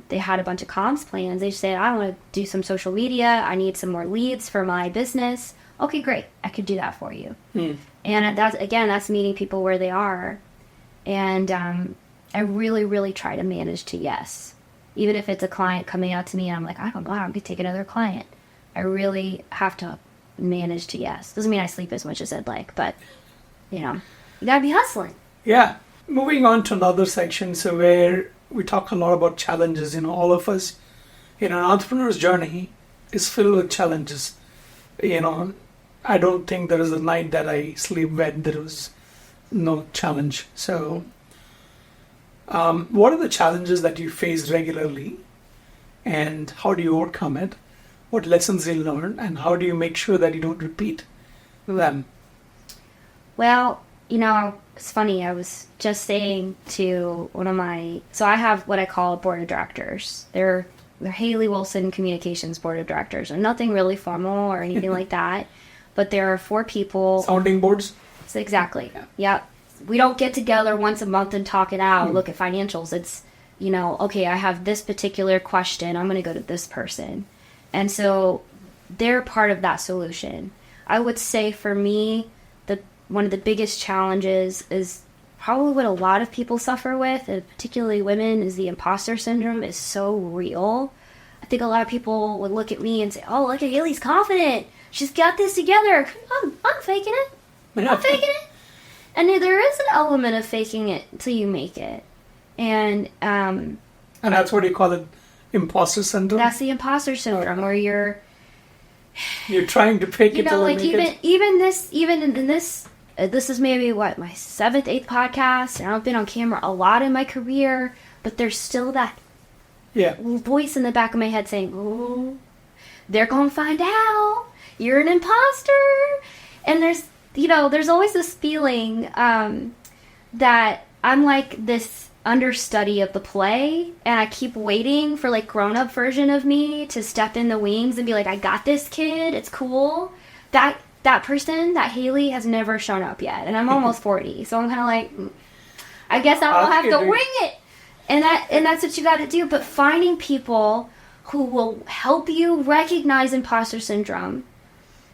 they had a bunch of comms plans. They just said, I want to do some social media. I need some more leads for my business. Okay, great. I could do that for you. And that's meeting people where they are. And I really, really try to manage to yes. Even if it's a client coming out to me and I'm like, I don't know how I could take another client. I really have to manage to yes. Doesn't mean I sleep as much as I'd like, but, you gotta be hustling. Yeah. Moving on to another section, so where we talk a lot about challenges. All of us, an entrepreneur's journey is filled with challenges. I don't think there is a night that I sleep when there was no challenge. So, what are the challenges that you face regularly, and how do you overcome it? What lessons you learn, and how do you make sure that you don't repeat them? Well, it's funny. I was just saying to one of so I have what I call a board of directors. They're Hailey Wilson Communications Board of Directors. And nothing really formal or anything like that. But there are 4 people. Sounding boards? So exactly. Yep. We don't get together once a month and talk it out, look at financials. It's, okay, I have this particular question. I'm going to go to this person. And so they're part of that solution. I would say for me, one of the biggest challenges is probably what a lot of people suffer with, and particularly women, is the imposter syndrome is so real. I think a lot of people would look at me and say, oh, look at Hailey's confident. She's got this together. I'm faking it. I'm faking it. And there is an element of faking it until you make it. And that's what you call it, imposter syndrome? That's the imposter syndrome, where you're trying to fake it till you make it. Even in this, this is maybe my 7th, 8th podcast, and I've been on camera a lot in my career, but there's still that voice in the back of my head saying, oh, they're going to find out. You're an imposter. And there's always this feeling that I'm like this understudy of the play, and I keep waiting for grown-up version of me to step in the wings and be like, I got this, kid, it's cool. That person, that Hailey, has never shown up yet, and I'm almost 40, so I'm kind of I guess I'll have to wing it. And that's what you got to do. But finding people who will help you recognize imposter syndrome.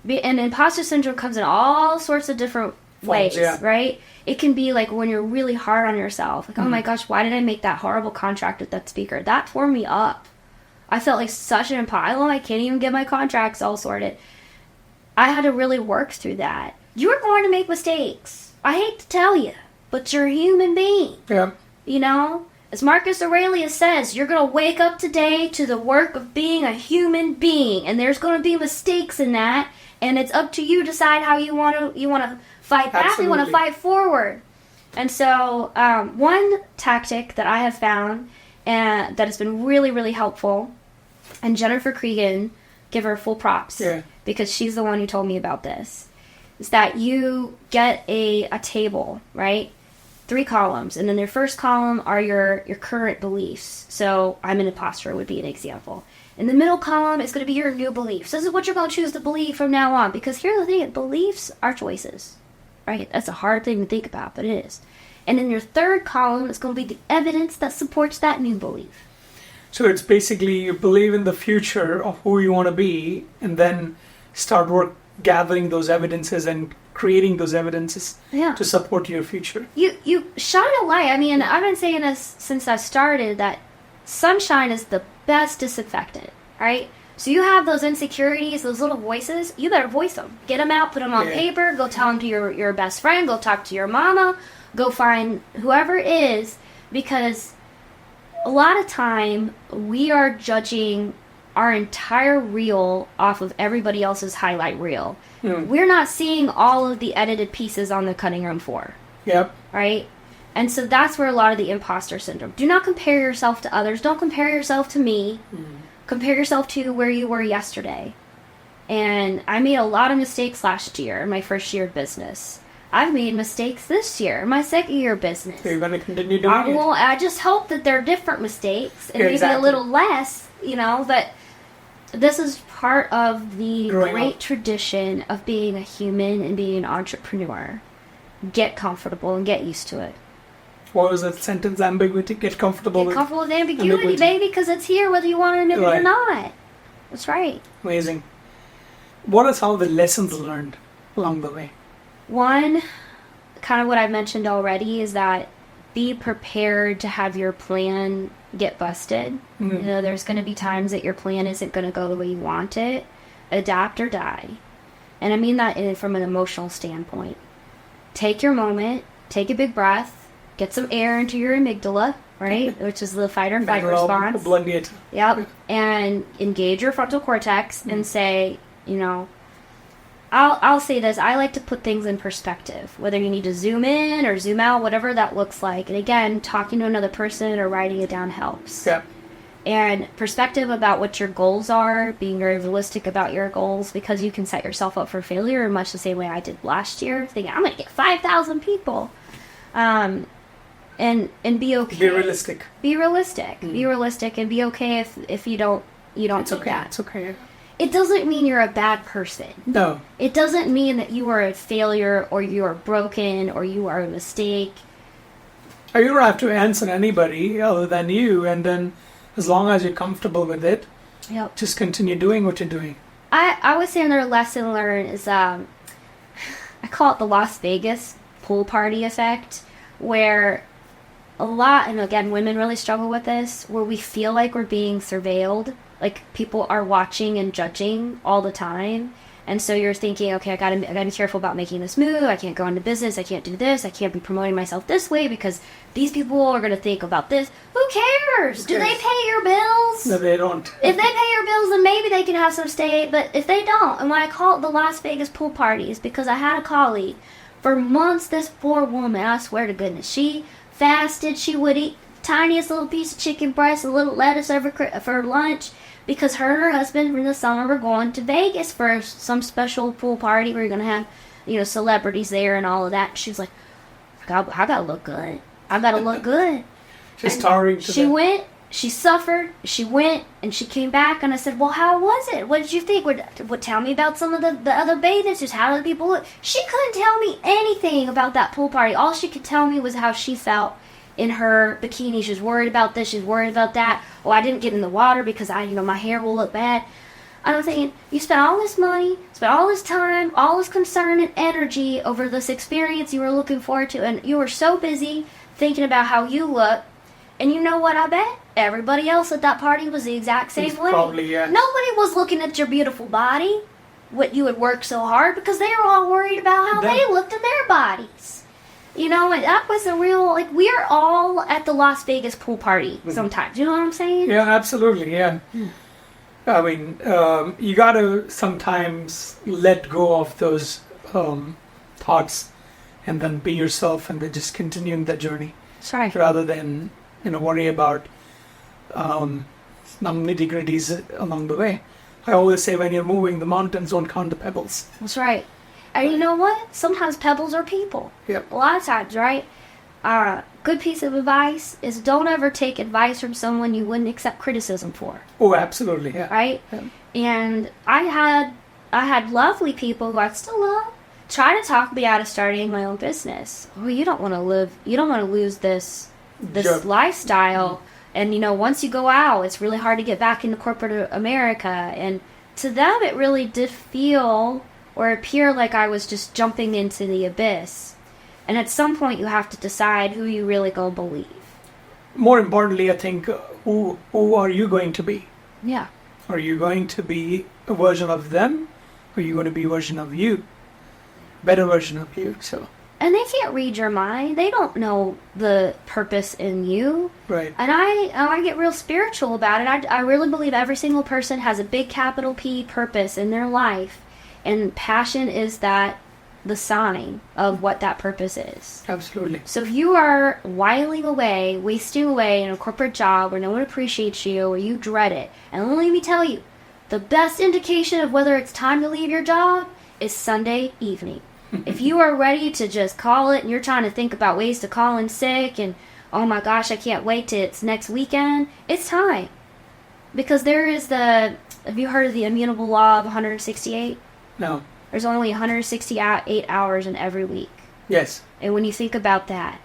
And imposter syndrome comes in all sorts of different ways, right? It can be like when you're really hard on yourself. Like, oh my gosh, why did I make that horrible contract with that speaker? That tore me up. I felt like such an imposter. I can't even get my contracts all sorted. I had to really work through that. You're going to make mistakes. I hate to tell you, but you're a human being. Yeah. You know? As Marcus Aurelius says, you're going to wake up today to the work of being a human being. And there's going to be mistakes in that. And it's up to you to decide how you want to fight back. Absolutely. You want to fight forward. And so one tactic that I have found that has been really, really helpful, and Jennifer Cregan, give her full props, because she's the one who told me about this, is that you get a table, right? 3 columns, and in your first column are your current beliefs. So I'm an imposter would be an example. In the middle column is going to be your new beliefs. This is what you're going to choose to believe from now on. Because here's the thing, beliefs are choices, right? That's a hard thing to think about, but it is. And in your third column is going to be the evidence that supports that new belief. So it's basically you believe in the future of who you want to be, and then start gathering those evidences and creating those evidences to support your future. You shine a light. I mean, I've been saying this since I started, that sunshine is the best disinfectant, right? So you have those insecurities, those little voices, you better voice them. Get them out, put them on paper, go tell them to your best friend, go talk to your mama, go find whoever it is, because a lot of time we are judging our entire reel off of everybody else's highlight reel. We're not seeing all of the edited pieces on the cutting room floor. Yep. Right? And so that's where a lot of the imposter syndrome. Do not compare yourself to others. Don't compare yourself to me. Compare yourself to where you were yesterday. And I made a lot of mistakes last year in my first year of business. I've made mistakes this year, my second year of business. So you're going to continue doing it. Well, I just hope that they're different mistakes and maybe a little less, but this is part of the great tradition of being a human and being an entrepreneur. Get comfortable and get used to it. What was that sentence? Ambiguity? Get comfortable with ambiguity, baby, because it's here whether you want to admit it or not. That's right. Amazing. What are some of the lessons learned along the way? One, kind of what I mentioned already, is that be prepared to have your plan get busted. There's going to be times that your plan isn't going to go the way you want it. Adapt or die. And I mean that from an emotional standpoint. Take your moment, take a big breath, get some air into your amygdala, right? Which is the fight or flight response. Yep. And engage your frontal cortex and say, I'll say this. I like to put things in perspective, whether you need to zoom in or zoom out, whatever that looks like. And again, talking to another person or writing it down helps. Yeah. And perspective about what your goals are, being very realistic about your goals, because you can set yourself up for failure in much the same way I did last year, thinking, I'm going to get 5,000 people. And be okay. Be realistic. Be realistic. Be realistic and be okay if you don't it's do okay. that. It's okay. It doesn't mean you're a bad person. No. It doesn't mean that you are a failure or you are broken or you are a mistake. Or you don't have to answer anybody other than you, and then as long as you're comfortable with it, just continue doing what you're doing. I would say another lesson learned is, I call it the Las Vegas pool party effect, where a lot, and again, women really struggle with this, where we feel like we're being surveilled, like people are watching and judging all the time. And so you're thinking, okay, I gotta be careful about making this move. I can't go into business. I can't do this. I can't be promoting myself this way because these people are gonna think about this. Who cares? Do they pay your bills? No, they don't. If they pay your bills, then maybe they can have some stay. But if they don't, and when I call it the Las Vegas pool parties, because I had a colleague for months. This poor woman, I swear to goodness, she fasted. She would eat tiniest little piece of chicken breast, a little lettuce for lunch. Because her and her husband in the summer were going to Vegas for some special pool party where you're going to have, celebrities there and all of that. She's like, I got to look good. I got to look good. Just towering to She went, she suffered, she went, and she came back. And I said, well, how was it? What did you think? Would tell me about some of the other bathers. Just how did the people look? She couldn't tell me anything about that pool party. All she could tell me was how she felt in her bikini. She's worried about this. She's worried about that. Oh, I didn't get in the water because my hair will look bad. And I'm thinking, you spent all this money, spent all this time, all this concern and energy over this experience you were looking forward to, and you were so busy thinking about how you look. And you know what I bet? Everybody else at that party was the exact same way. Probably, yeah. Nobody was looking at your beautiful body, what you had worked so hard, because they were all worried about how they looked in their bodies. And that was a real, we are all at the Las Vegas pool party sometimes. You know what I'm saying? Yeah, absolutely, yeah. I mean, you gotta sometimes let go of those thoughts and then be yourself and then just continue in that journey. That's right. Rather than, worry about some nitty-gritties along the way. I always say when you're moving, the mountains don't count the pebbles. That's right. And you know what? Sometimes pebbles are people. Yep. A lot of times, right? Good piece of advice is don't ever take advice from someone you wouldn't accept criticism for. Oh, absolutely, yeah. Right? Yeah. And I had lovely people who I still love try to talk me out of starting my own business. Oh, you don't want to lose this Sure. lifestyle. And once you go out, it's really hard to get back into corporate America. And to them, it really did feel or appear like I was just jumping into the abyss. And at some point, you have to decide who you really go believe. More importantly, I think, who are you going to be? Yeah. Are you going to be a version of them? Or are you going to be a version of you? Better version of you, so. And they can't read your mind. They don't know the purpose in you. Right. And I get real spiritual about it. I really believe every single person has a big capital P purpose in their life. And passion is the sign of what that purpose is. Absolutely. So if you are whiling away, wasting away in a corporate job where no one appreciates you or you dread it, and let me tell you, the best indication of whether it's time to leave your job is Sunday evening. If you are ready to just call it and you're trying to think about ways to call in sick and, oh my gosh, I can't wait till it's next weekend, it's time. Because have you heard of the immutable law of 168? No. There's only 168 hours in every week. Yes. And when you think about that,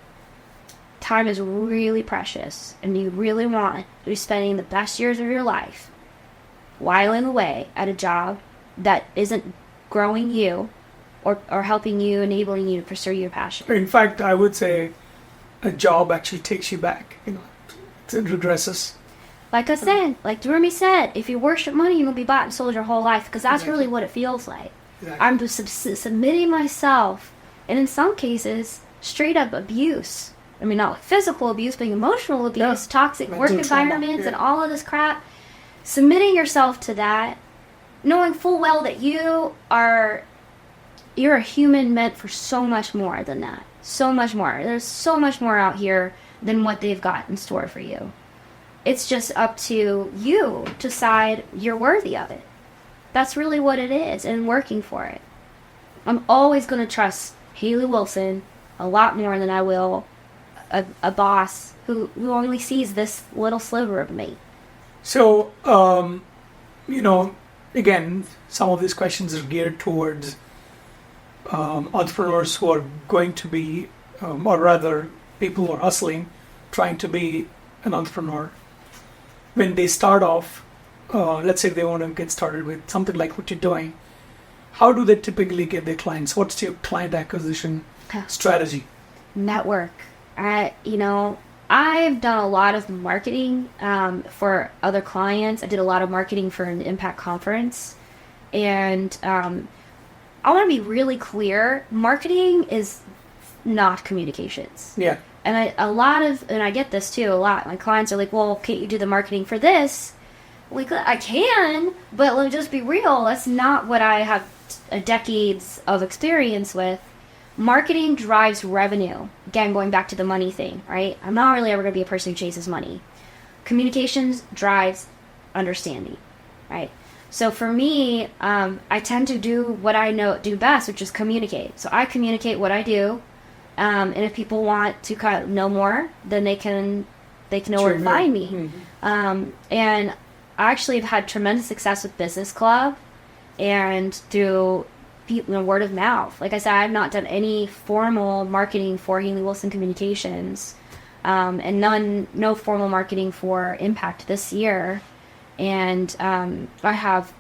time is really precious. And you really want to be spending the best years of your life whiling away at a job that isn't growing you or helping you, enabling you to pursue your passion. In fact, I would say a job actually takes you back. It regresses. Like I said, like Jeremy said, if you worship money, you're going to be bought and sold your whole life, because that's Exactly. really what it feels like. Exactly. I'm just submitting myself, and in some cases, straight up abuse. I mean, not like physical abuse, but emotional abuse, toxic work Mental trauma, environments, yeah. and all of this crap. Submitting yourself to that, knowing full well that you're a human meant for so much more than that. So much more. There's so much more out here than what they've got in store for you. It's just up to you to decide you're worthy of it. That's really what it is, and working for it. I'm always going to trust Hailey Wilson a lot more than I will a boss who only sees this little sliver of me. So, again, some of these questions are geared towards entrepreneurs who are going to be, or rather, people who are hustling, trying to be an entrepreneur. When they start off, let's say they want to get started with something like what you're doing, how do they typically get their clients? What's your client acquisition strategy? Network. I've done a lot of marketing for other clients. I did a lot of marketing for an Impact conference. And I want to be really clear. Marketing is not communications. Yeah. And I get this too a lot. My clients are like, well, can't you do the marketing for this? Like, I can, but let me just be real. That's not what I have decades of experience with. Marketing drives revenue. Again, going back to the money thing, right? I'm not really ever going to be a person who chases money. Communications drives understanding, right? So for me, I tend to do what I do best, which is communicate. So I communicate what I do, and if people want to kind of know more, then they can know where to find me. Mm-hmm. And I actually have had tremendous success with Business Klub and through word of mouth. Like I said, I've not done any formal marketing for Hailey Wilson Communications. and no formal marketing for Impact this year. And I have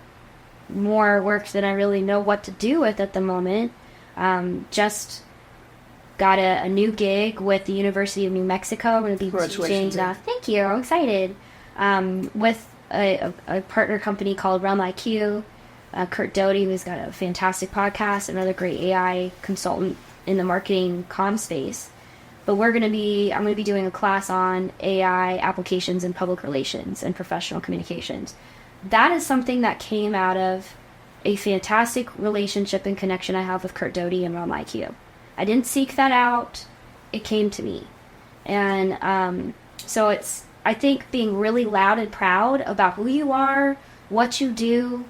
more work than I really know what to do with at the moment. Just got a new gig with the University of New Mexico. I'm going to be teaching. Thank you. I'm excited. With a partner company called Realm IQ. Kurt Doty, who's got a fantastic podcast, another great AI consultant in the marketing comm space. But I'm going to be doing a class on AI applications in public relations and professional communications. That is something that came out of a fantastic relationship and connection I have with Kurt Doty and Realm IQ. I didn't seek that out. It came to me. And so it's, I think, being really loud and proud about who you are, what you do.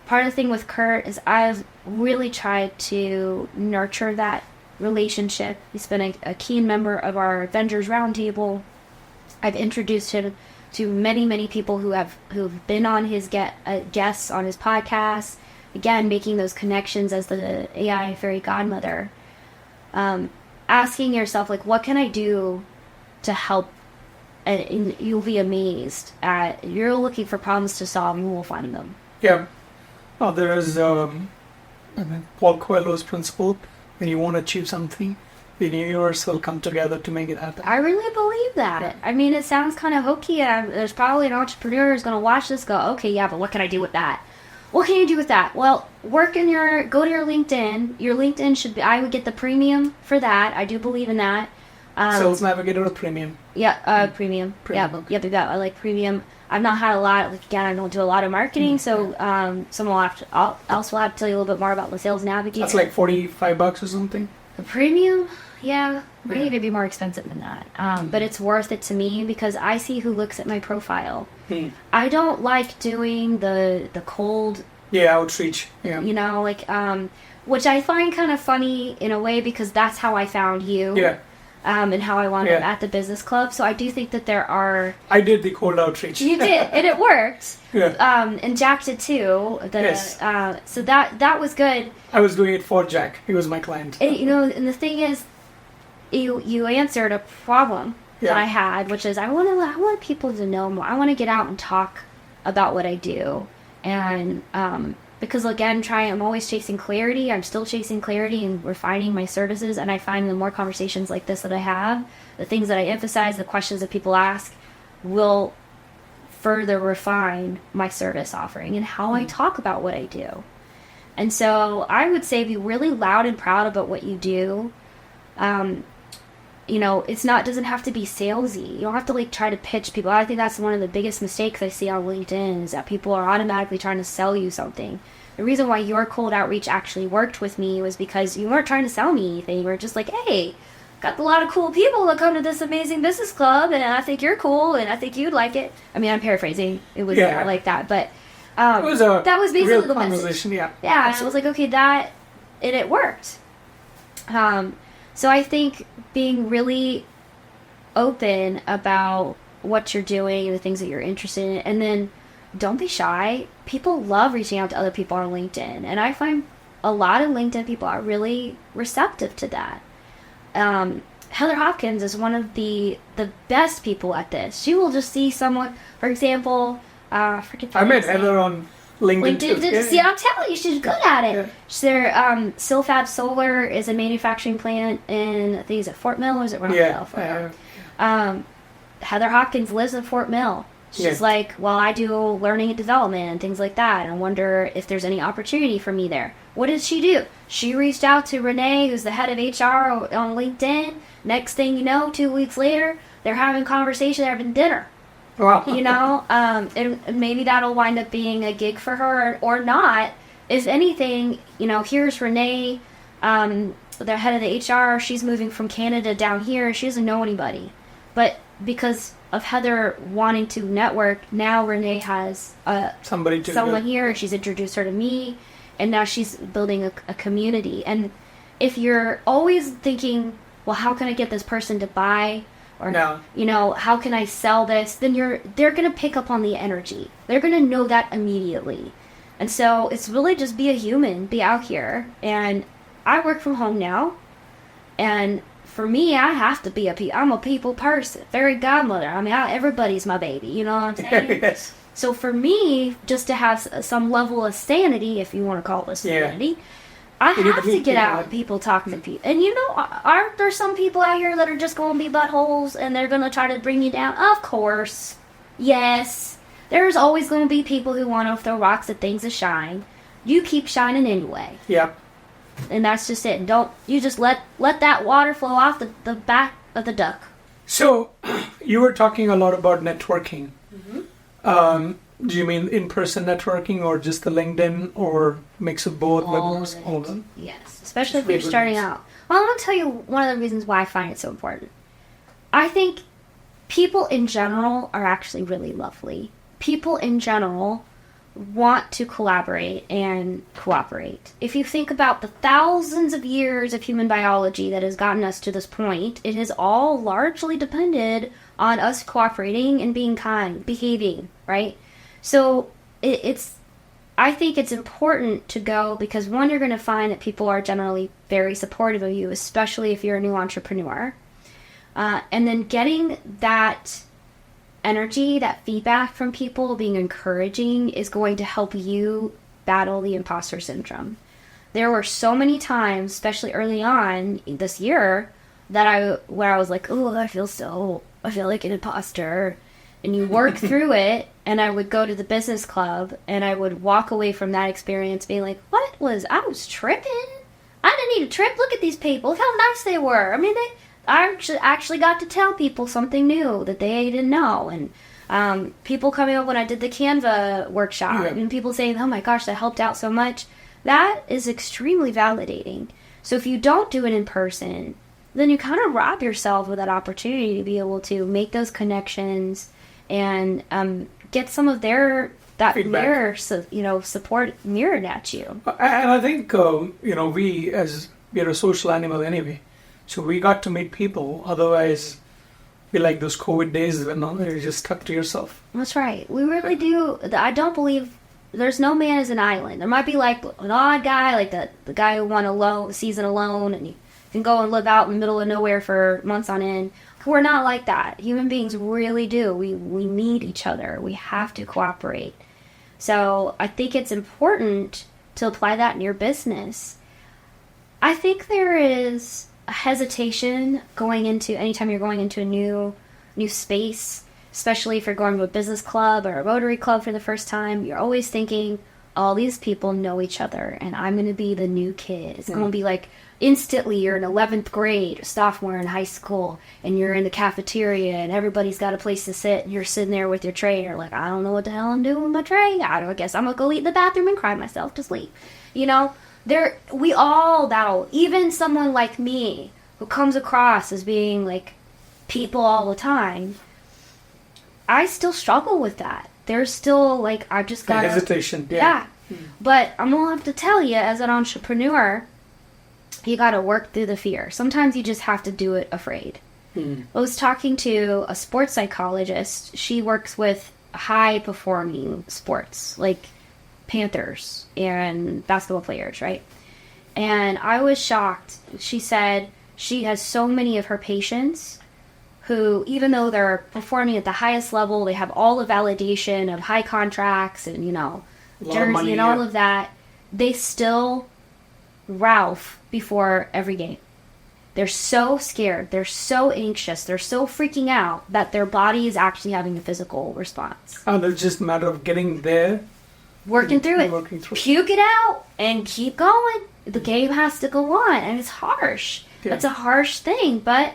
Part of the thing with Kurt is I've really tried to nurture that relationship. He's been a key member of our Avengers Roundtable. I've introduced him to many, many people who've been on his guests on his podcast. Again, making those connections as the AI fairy godmother. Asking yourself, like, what can I do to help? And you'll be amazed at, you're looking for problems to solve and we'll find them. Yeah. Oh, there is Paul Coelho's principle. When you want to achieve something, the universe will come together to make it happen. I really believe that. Yeah. I mean, it sounds kind of hokey. There's probably an entrepreneur who's going to watch this go, okay, yeah, but what can I do with that? What can you do with that? Well, go to your LinkedIn. Your LinkedIn should be, I would get the premium for that. I do believe in that. Sales Navigator or premium? Yeah, premium. Yeah, I like premium. I've not had a lot, like, again, I don't do a lot of marketing, so someone else will have to tell you a little bit more about the Sales Navigator. That's like $45 or something? The premium? Yeah, maybe it'd be more expensive than that. But it's worth it to me because I see who looks at my profile. I don't like doing the cold... Yeah, outreach. Yeah. You know, like, which I find kind of funny in a way because that's how I found you. Yeah. And how I wound up at the business club. So I do think that there are... I did the cold outreach. You did, and it worked. Yeah. And Jack did too. Yes. So that was good. I was doing it for Jack. He was my client. And the thing is, you answered a problem that I had, which is I want people to know more. I want to get out and talk about what I do. And... because again, I'm always chasing clarity. I'm still chasing clarity and refining my services. And I find the more conversations like this that I have, the things that I emphasize, the questions that people ask, will further refine my service offering and how I talk about what I do. And so I would say be really loud and proud about what you do. Doesn't have to be salesy. You don't have to like try to pitch people. I think that's one of the biggest mistakes I see on LinkedIn is that people are automatically trying to sell you something. The reason why your cold outreach actually worked with me was because you weren't trying to sell me anything. You were just like, hey, got a lot of cool people that come to this amazing business club, and I think you're cool, and I think you'd like it. I mean, I'm paraphrasing. It was not like that, but that was basically real the conversation. Message. Yeah, and I was like, okay, and it worked. So I think being really open about what you're doing and the things that you're interested in, and then don't be shy. People love reaching out to other people on LinkedIn, and I find a lot of LinkedIn people are really receptive to that. Heather Hopkins is one of the best people at this. She will just see someone, for example, I met Heather on LinkedIn too. See, I'm telling you, she's good at it. Yeah. Silfab Solar is a manufacturing plant in, I think, is it Fort Mill or is it Rockville? Heather Hopkins lives in Fort Mill. She's like, well, I do learning and development and things like that. And I wonder if there's any opportunity for me there. What did she do? She reached out to Renee, who's the head of HR on LinkedIn. Next thing you know, 2 weeks later, they're having conversation, they're having dinner. Wow. And maybe that'll wind up being a gig for her or not. If anything, here's Renee, the head of the HR. She's moving from Canada down here. She doesn't know anybody. But because of Heather wanting to network, now Renee has someone here. She's introduced her to me, and now she's building a community. And if you're always thinking, well, how can I get this person to buy? Or, how can I sell this? Then they're going to pick up on the energy. They're going to know that immediately. And so it's really just be a human, be out here. And I work from home now. And for me, I have to be I'm a people person, fairy godmother. I mean, everybody's my baby, you know what I'm saying? Yes. So for me, just to have some level of sanity, if you want to call it sanity, I have to get out and people talking to people. And you know, aren't there some people out here that are just going to be buttholes and they're going to try to bring you down? Of course. Yes. There's always going to be people who want to throw rocks at things that shine. You keep shining anyway. Yeah. And that's just it. You just let that water flow off the back of the duck. So, you were talking a lot about networking. Mm-hmm. Do you mean in-person networking or just the LinkedIn or mix of both? All of them. Yes, especially if you're starting out. Well, I'm going to tell you one of the reasons why I find it so important. I think people in general are actually really lovely. People in general want to collaborate and cooperate. If you think about the thousands of years of human biology that has gotten us to this point, it has all largely depended on us cooperating and being kind, behaving, right? So I think it's important to go because one, you're going to find that people are generally very supportive of you, especially if you're a new entrepreneur. And then getting that energy, that feedback from people, being encouraging is going to help you battle the imposter syndrome. There were so many times, especially early on this year, where I was like, oh, I feel like an imposter. And you work through it, and I would go to the business club, and I would walk away from that experience being like, I was tripping. I didn't need a trip. Look at these people. Look how nice they were. I mean, I actually got to tell people something new that they didn't know. And people coming up when I did the Canva workshop, and people saying, oh my gosh, that helped out so much. That is extremely validating. So if you don't do it in person, then you kind of rob yourself of that opportunity to be able to make those connections and get some of their support mirrored at you. And I think we are a social animal anyway, so we got to meet people. Otherwise, be like those COVID days when you're just stuck to yourself. That's right. We really do. I don't believe there's no man is an island. There might be like an odd guy, like the guy who won a season alone, and you can go and live out in the middle of nowhere for months on end. We're not like that. Human beings really do. We need each other. We have to cooperate. So I think it's important to apply that in your business. I think there is a hesitation anytime you're going into a new space, especially if you're going to a business club or a Rotary Club for the first time. You're always thinking, all these people know each other, and I'm going to be the new kid. It's going to be like, instantly you're in 11th grade, a sophomore in high school, and you're in the cafeteria, and everybody's got a place to sit, and you're sitting there with your tray, and you're like, I don't know what the hell I'm doing with my tray. I guess I'm going to go eat in the bathroom and cry myself to sleep. You know, even someone like me, who comes across as being like people all the time, I still struggle with that. There's still like, I've just got hesitation. Yeah. But I'm going to have to tell you, as an entrepreneur, you got to work through the fear. Sometimes you just have to do it afraid. I was talking to a sports psychologist. She works with high-performing sports, like Panthers and basketball players, right? And I was shocked. She said she has so many of her patients who, even though they're performing at the highest level, they have all the validation of high contracts and, jersey and all of that, they still Ralph before every game. They're so scared, they're so anxious, they're so freaking out that their body is actually having a physical response. And it's just a matter of getting there, working through it, puke it out, and keep going. The game has to go on, and it's harsh. Yeah. It's a harsh thing, but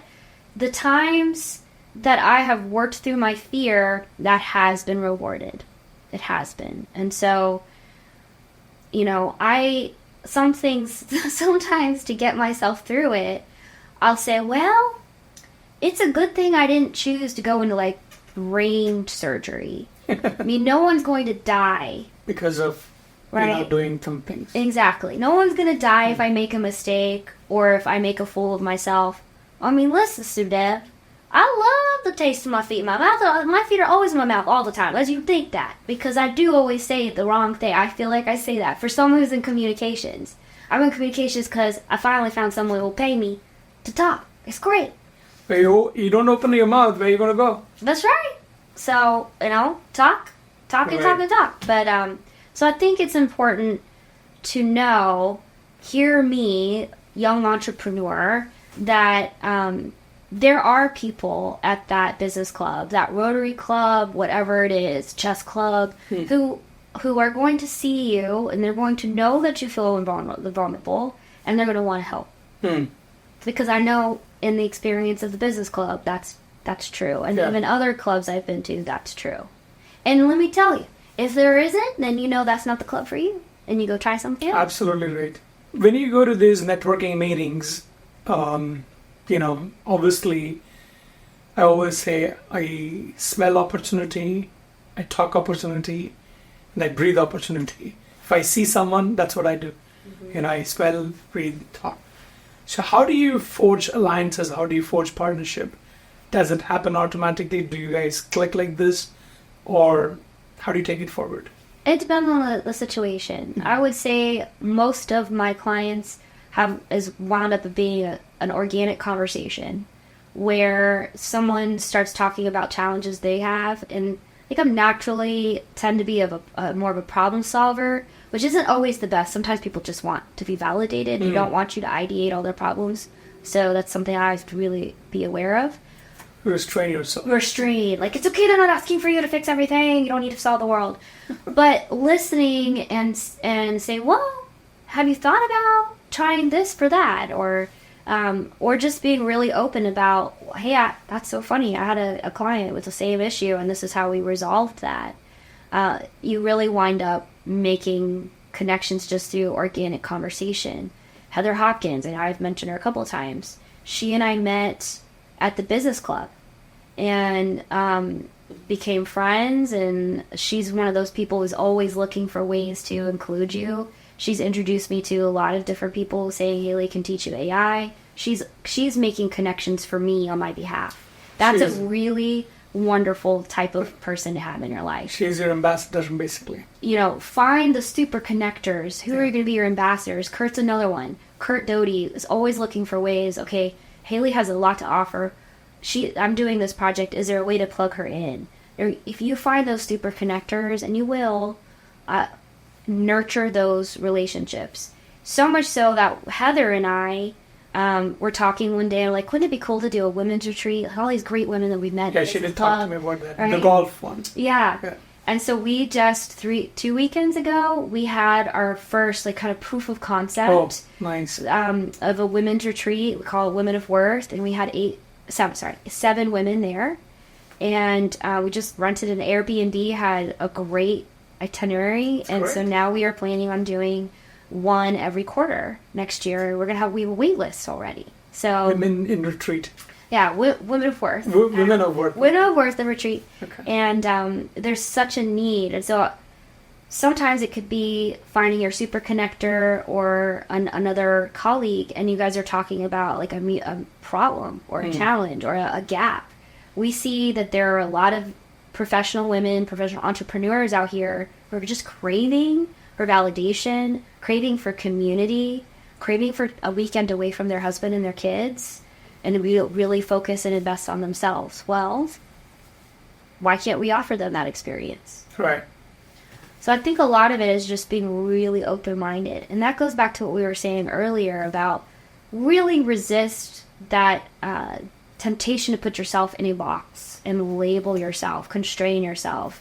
the times that I have worked through my fear, that has been rewarded. It has been. And so, some things, sometimes to get myself through it, I'll say, well, it's a good thing I didn't choose to go into like brain surgery. I mean, no one's going to die. Because of doing some things. Exactly. No one's going to die if I make a mistake or if I make a fool of myself. I mean, listen, Sudev, I love the taste of my feet in my mouth. My feet are always in my mouth all the time, as you think that. Because I do always say the wrong thing. I feel like I say that. For someone who's in communications. I'm in communications because I finally found someone who will pay me to talk. It's great. But you don't open your mouth, where you going to go? That's right. So, talk and talk and talk. But, so I think it's important to know, hear me, young entrepreneur, that there are people at that business club, that Rotary Club, whatever it is, chess club, who are going to see you, and they're going to know that you feel vulnerable, and they're going to want to help. Because I know in the experience of the business club, that's true. And even other clubs I've been to, that's true. And let me tell you, if there isn't, then you know that's not the club for you, and you go try something else. Absolutely right. When you go to these networking meetings, obviously, I always say I smell opportunity, I talk opportunity, and I breathe opportunity. If I see someone, that's what I do. I smell, breathe, talk. So how do you forge alliances? How do you forge partnership? Does it happen automatically? Do you guys click like this? Or how do you take it forward? It depends on the situation. I would say most of my clients is wound up being an organic conversation where someone starts talking about challenges they have, and I think I naturally tend to be more of a problem solver, which isn't always the best. Sometimes people just want to be validated. They don't want you to ideate all their problems. So that's something I have to really be aware of. Restrain yourself. Restrain. Like, it's okay, they're not asking for you to fix everything. You don't need to solve the world. But listening and say, well, have you thought about trying this for that? Or just being really open about, hey, that's so funny. I had a client with the same issue, and this is how we resolved that. You really wind up making connections just through organic conversation. Heather Hopkins, and I've mentioned her a couple of times, she and I met at the business club and became friends, and she's one of those people who's always looking for ways to include you. She's introduced me to a lot of different people saying, Hailey can teach you AI. She's making connections for me on my behalf. That's a really wonderful type of person to have in your life. She's your ambassador, basically. Find the super connectors. Who are going to be your ambassadors? Kurt's another one. Kurt Doty is always looking for ways. Okay, Hailey has a lot to offer. I'm doing this project. Is there a way to plug her in? If you find those super connectors, and you will, nurture those relationships. So much so that Heather and I were talking one day, like, wouldn't it be cool to do a women's retreat? All these great women that we've met. Yeah, she did talk to me about that. Right? The golf one. Yeah. And so we just 2 weekends ago, we had our first kind of proof of concept. Oh, nice. Of a women's retreat. We call it Women of Worth, and we had 7 women there. And we just rented an Airbnb, had a great itinerary. That's great. So now we are planning on doing one every quarter next year. We have a wait list already. So Women in retreat. Yeah, Women of Worth. Women of Worth. Women of Worth, the retreat. Okay. And there's such a need. And so sometimes it could be finding your super connector or another colleague, and you guys are talking about like a problem or a challenge or a gap. We see that there are a lot of professional women, professional entrepreneurs out here who are just craving for validation, craving for community, craving for a weekend away from their husband and their kids, and really focus and invest on themselves. Well, why can't we offer them that experience? Right. So I think a lot of it is just being really open-minded. And that goes back to what we were saying earlier about really resist that temptation to put yourself in a box and label yourself, constrain yourself.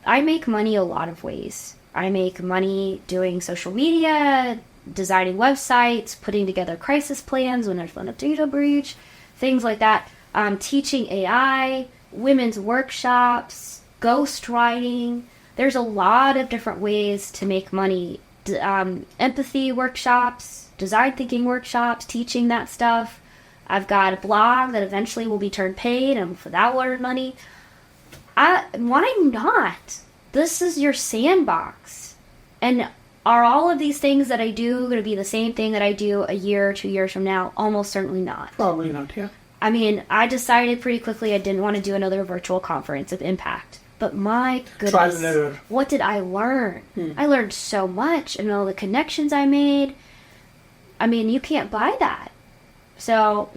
I make money a lot of ways. I make money doing social media, designing websites, putting together crisis plans when there's been a data breach, things like that. Teaching AI, women's workshops, ghostwriting. There's a lot of different ways to make money. Empathy workshops, design thinking workshops, teaching that stuff. I've got a blog that eventually will be turned paid, and for that will earn money. Why not? This is your sandbox. And are all of these things that I do going to be the same thing that I do a year or 2 years from now? Almost certainly not. Probably not, yeah. I mean, I decided pretty quickly I didn't want to do another virtual conference of impact. But my goodness, what did I learn? I learned so much, and all the connections I made. I mean, you can't buy that. So,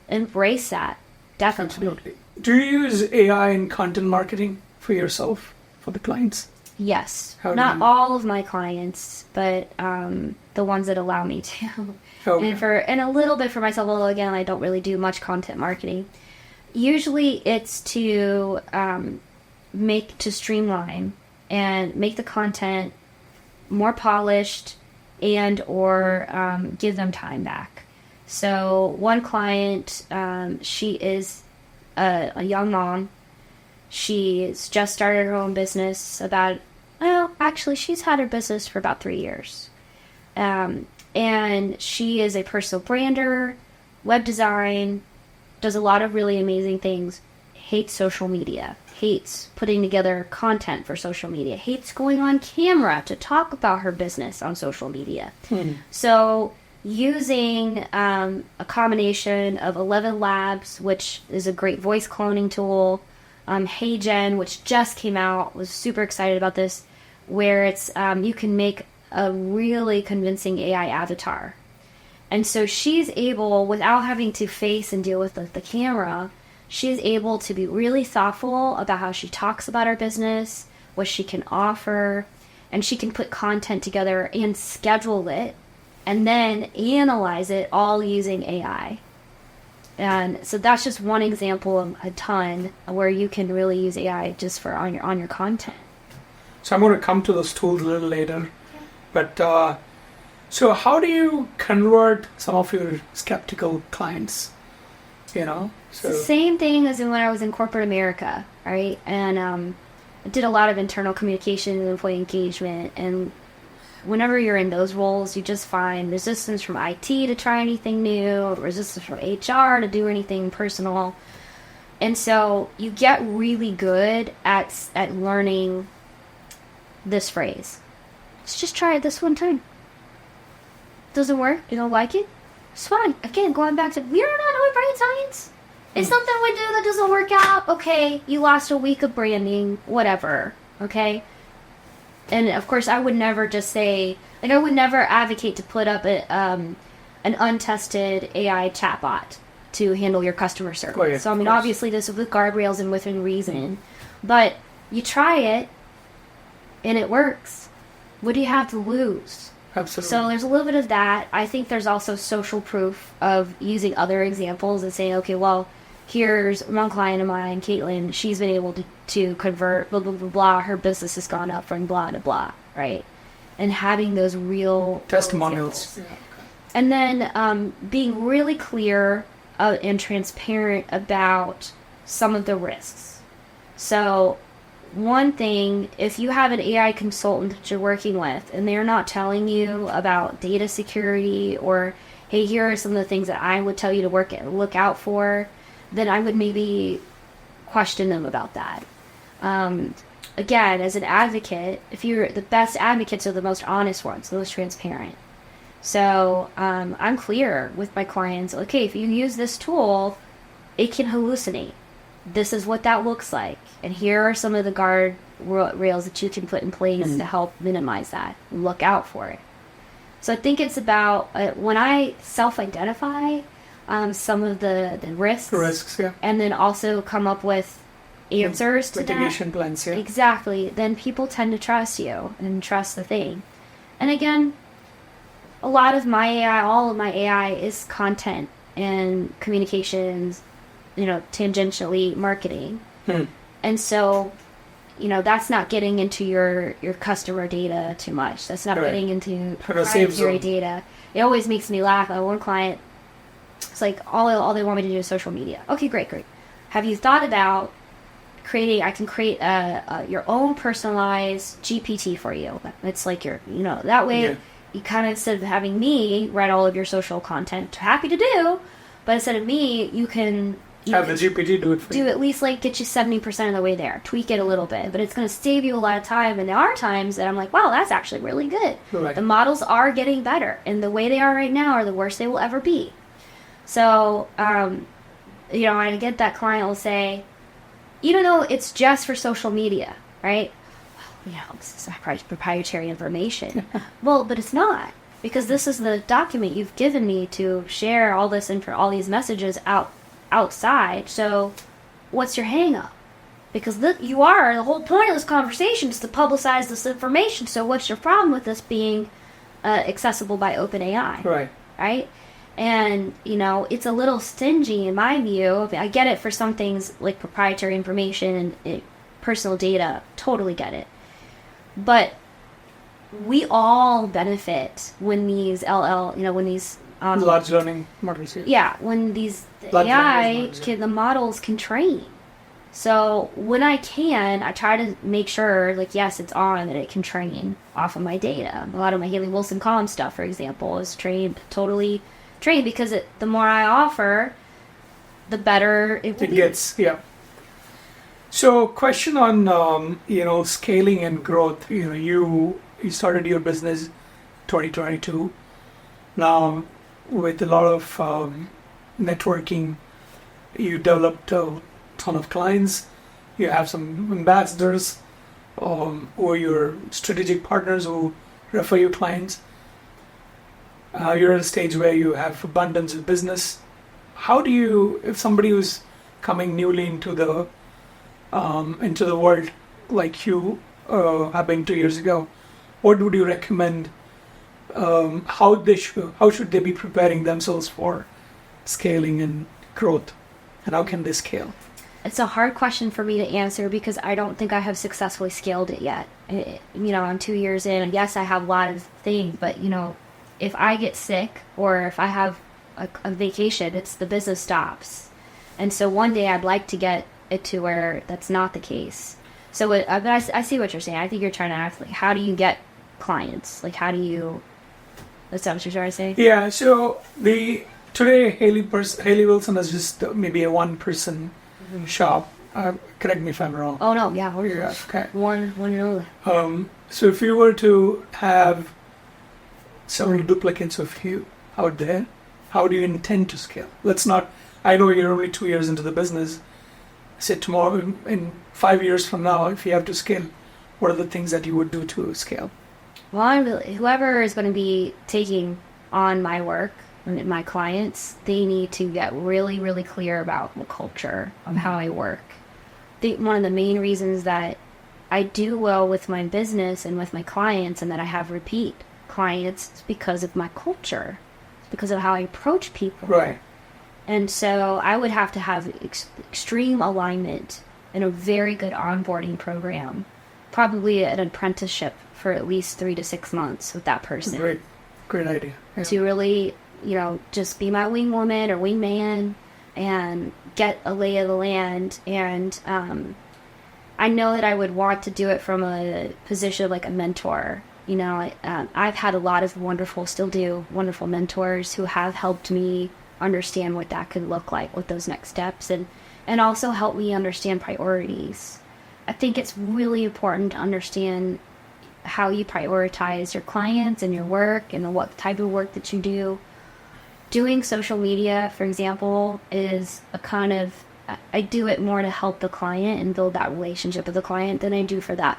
embrace that. Definitely. Absolutely. Do you use AI in content marketing for yourself, for the clients? Yes. How do Not you- all of my clients, but the ones that allow me to. Okay. And a little bit for myself, although again, I don't really do much content marketing. Usually it's to streamline and make the content more polished and or give them time back. So one client, she is a young mom. She's just started her own business actually she's had her business for about 3 years. And she is a personal brander, web design, does a lot of really amazing things, hates social media, hates putting together content for social media, hates going on camera to talk about her business on social media. So using a combination of 11 Labs, which is a great voice cloning tool, HeyGen, which just came out, was super excited about this, where it's you can make a really convincing AI avatar. And so she's able, without having to face and deal with the camera, she's able to be really thoughtful about how she talks about her business, what she can offer, and she can put content together and schedule it, and then analyze it all using AI. And so that's just one example of a ton where you can really use AI just for on your content. So I'm going to come to those tools a little later. But so how do you convert some of your skeptical clients? So It's the same thing as when I was in corporate America, right? And I did a lot of internal communication and employee engagement. And whenever you're in those roles, you just find resistance from IT to try anything new, resistance from HR to do anything personal. And so you get really good at learning this phrase. Let's just try it this one time. Doesn't work? You don't like it? It's fine. Again, going back to, we are not doing brain science. It's something we do that doesn't work out. Okay, you lost a week of branding, whatever. Okay? And of course, I would never just say, I would never advocate to put up an untested AI chatbot to handle your customer service. Oh, yeah, So, of course. obviously, this is with guardrails and within reason. But you try it, and it works. What do you have to lose? Absolutely. So there's a little bit of that. I think there's also social proof of using other examples and saying, okay, well, here's one client of mine, Caitlin, she's been able to convert, blah, blah, blah, blah. Her business has gone up from blah to blah, right? And having those real testimonials. examples. And then being really clear and transparent about some of the risks. So one thing, if you have an AI consultant that you're working with and they're not telling you about data security or, hey, here are some of the things that I would tell you to look out for, then I would maybe question them about that. Again, as an advocate, the best advocates are the most honest ones, the most transparent. So I'm clear with my clients, okay, if you use this tool, it can hallucinate. This is what that looks like. And here are some of the guard rails that you can put in place to help minimize that. Look out for it. So I think it's about, when I self-identify some of the risks, Yeah. and then also come up with answers to that. Mitigation plans, yeah. Exactly. Then people tend to trust you and trust the thing. And again, all of my AI is content and communications, tangentially marketing. And so, that's not getting into your customer data too much. That's not Right. getting into Or a safe proprietary zone. data. It always makes me laugh. One client, it's like all they want me to do is social media. Okay, great. Have you thought about I can create your own personalized GPT for you. It's like that way. Yeah. You kind of, instead of having me write all of your social content, happy to do, but instead of me, you can Have the GPT do it for you. at least get you 70% of the way there, tweak it a little bit, but it's going to save you a lot of time. And there are times that I'm like, wow, that's actually really good. Right. The models are getting better, and the way they are right now are the worst they will ever be. So, I get that client will say, it's just for social media, right? This is proprietary information. Well, but it's not. because this is the document you've given me to share all this all these messages outside. So what's your hang up? Because the whole point of this conversation is to publicize this information. So what's your problem with this being accessible by OpenAI? Right. Right? And, it's a little stingy in my view. I get it for some things like proprietary information and personal data. Totally get it. But we all benefit when these large learning models. Yeah, when these Large AI, language models, the models can train. So when I can, I try to make sure, yes, it's on, that it can train off of my data. A lot of my Hailey Wilson column stuff, for example, is totally trained, because the more I offer, the better it will be. Gets, yeah. So question on, scaling and growth. You started your business 2022. Now, with a lot of networking, you developed a ton of clients. You have some ambassadors or your strategic partners who refer you clients. You're at a stage where you have abundance of business. How do you, if somebody who's coming newly into the world like you have been 2 years ago, what would you recommend? How should they be preparing themselves for scaling and growth, and how can they scale? It's a hard question for me to answer, because I don't think I have successfully scaled it yet. I'm 2 years in, and yes, I have a lot of things, but if I get sick or if I have a vacation, the business stops. And so one day I'd like to get it to where that's not the case. So I see what you're saying. I think you're trying to ask, how do you get clients? How do you... That's what you're trying to say? Yeah, so today Hailey Wilson is just maybe a one-person shop. Correct me if I'm wrong. Oh, no, yeah. Yeah, okay. One and only. So if you were to have several duplicates of you out there, how do you intend to scale? I know you're only 2 years into the business. Say tomorrow, in 5 years from now, if you have to scale, what are the things that you would do to scale? Well, whoever is going to be taking on my work, my clients, they need to get really, really clear about the culture of how I work. One of the main reasons that I do well with my business and with my clients, and that I have repeat clients, is because of my culture. It's because of how I approach people. Right. And so I would have to have extreme alignment and a very good onboarding program, probably an apprenticeship for at least 3 to 6 months with that person. Great idea. Yeah. To really, just be my wing woman or wing man and get a lay of the land. And I know that I would want to do it from a position like a mentor. I've had a lot of still do wonderful mentors who have helped me understand what that could look like with those next steps, and also help me understand priorities. I think it's really important to understand how you prioritize your clients and your work and what type of work that you do. Doing social media, for example, is I do it more to help the client and build that relationship with the client than I do for that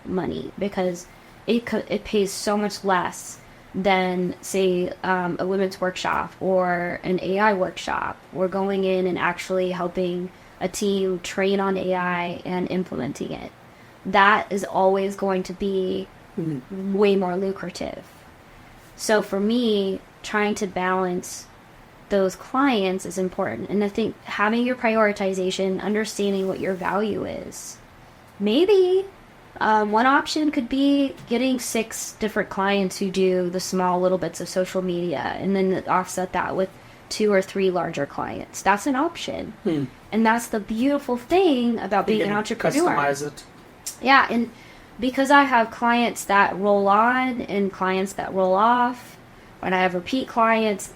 money, because it pays so much less than, say, a women's workshop or an AI workshop. We're going in and actually helping a team train on AI and implementing it. That is always going to be way more lucrative. So for me, trying to balance those clients is important. And I think having your prioritization, understanding what your value is. Maybe one option could be getting 6 different clients who do the small little bits of social media, and then offset that with 2 or 3 larger clients. That's an option. And that's the beautiful thing about being an entrepreneur. Customize it. Yeah, and because I have clients that roll on and clients that roll off, when I have repeat clients,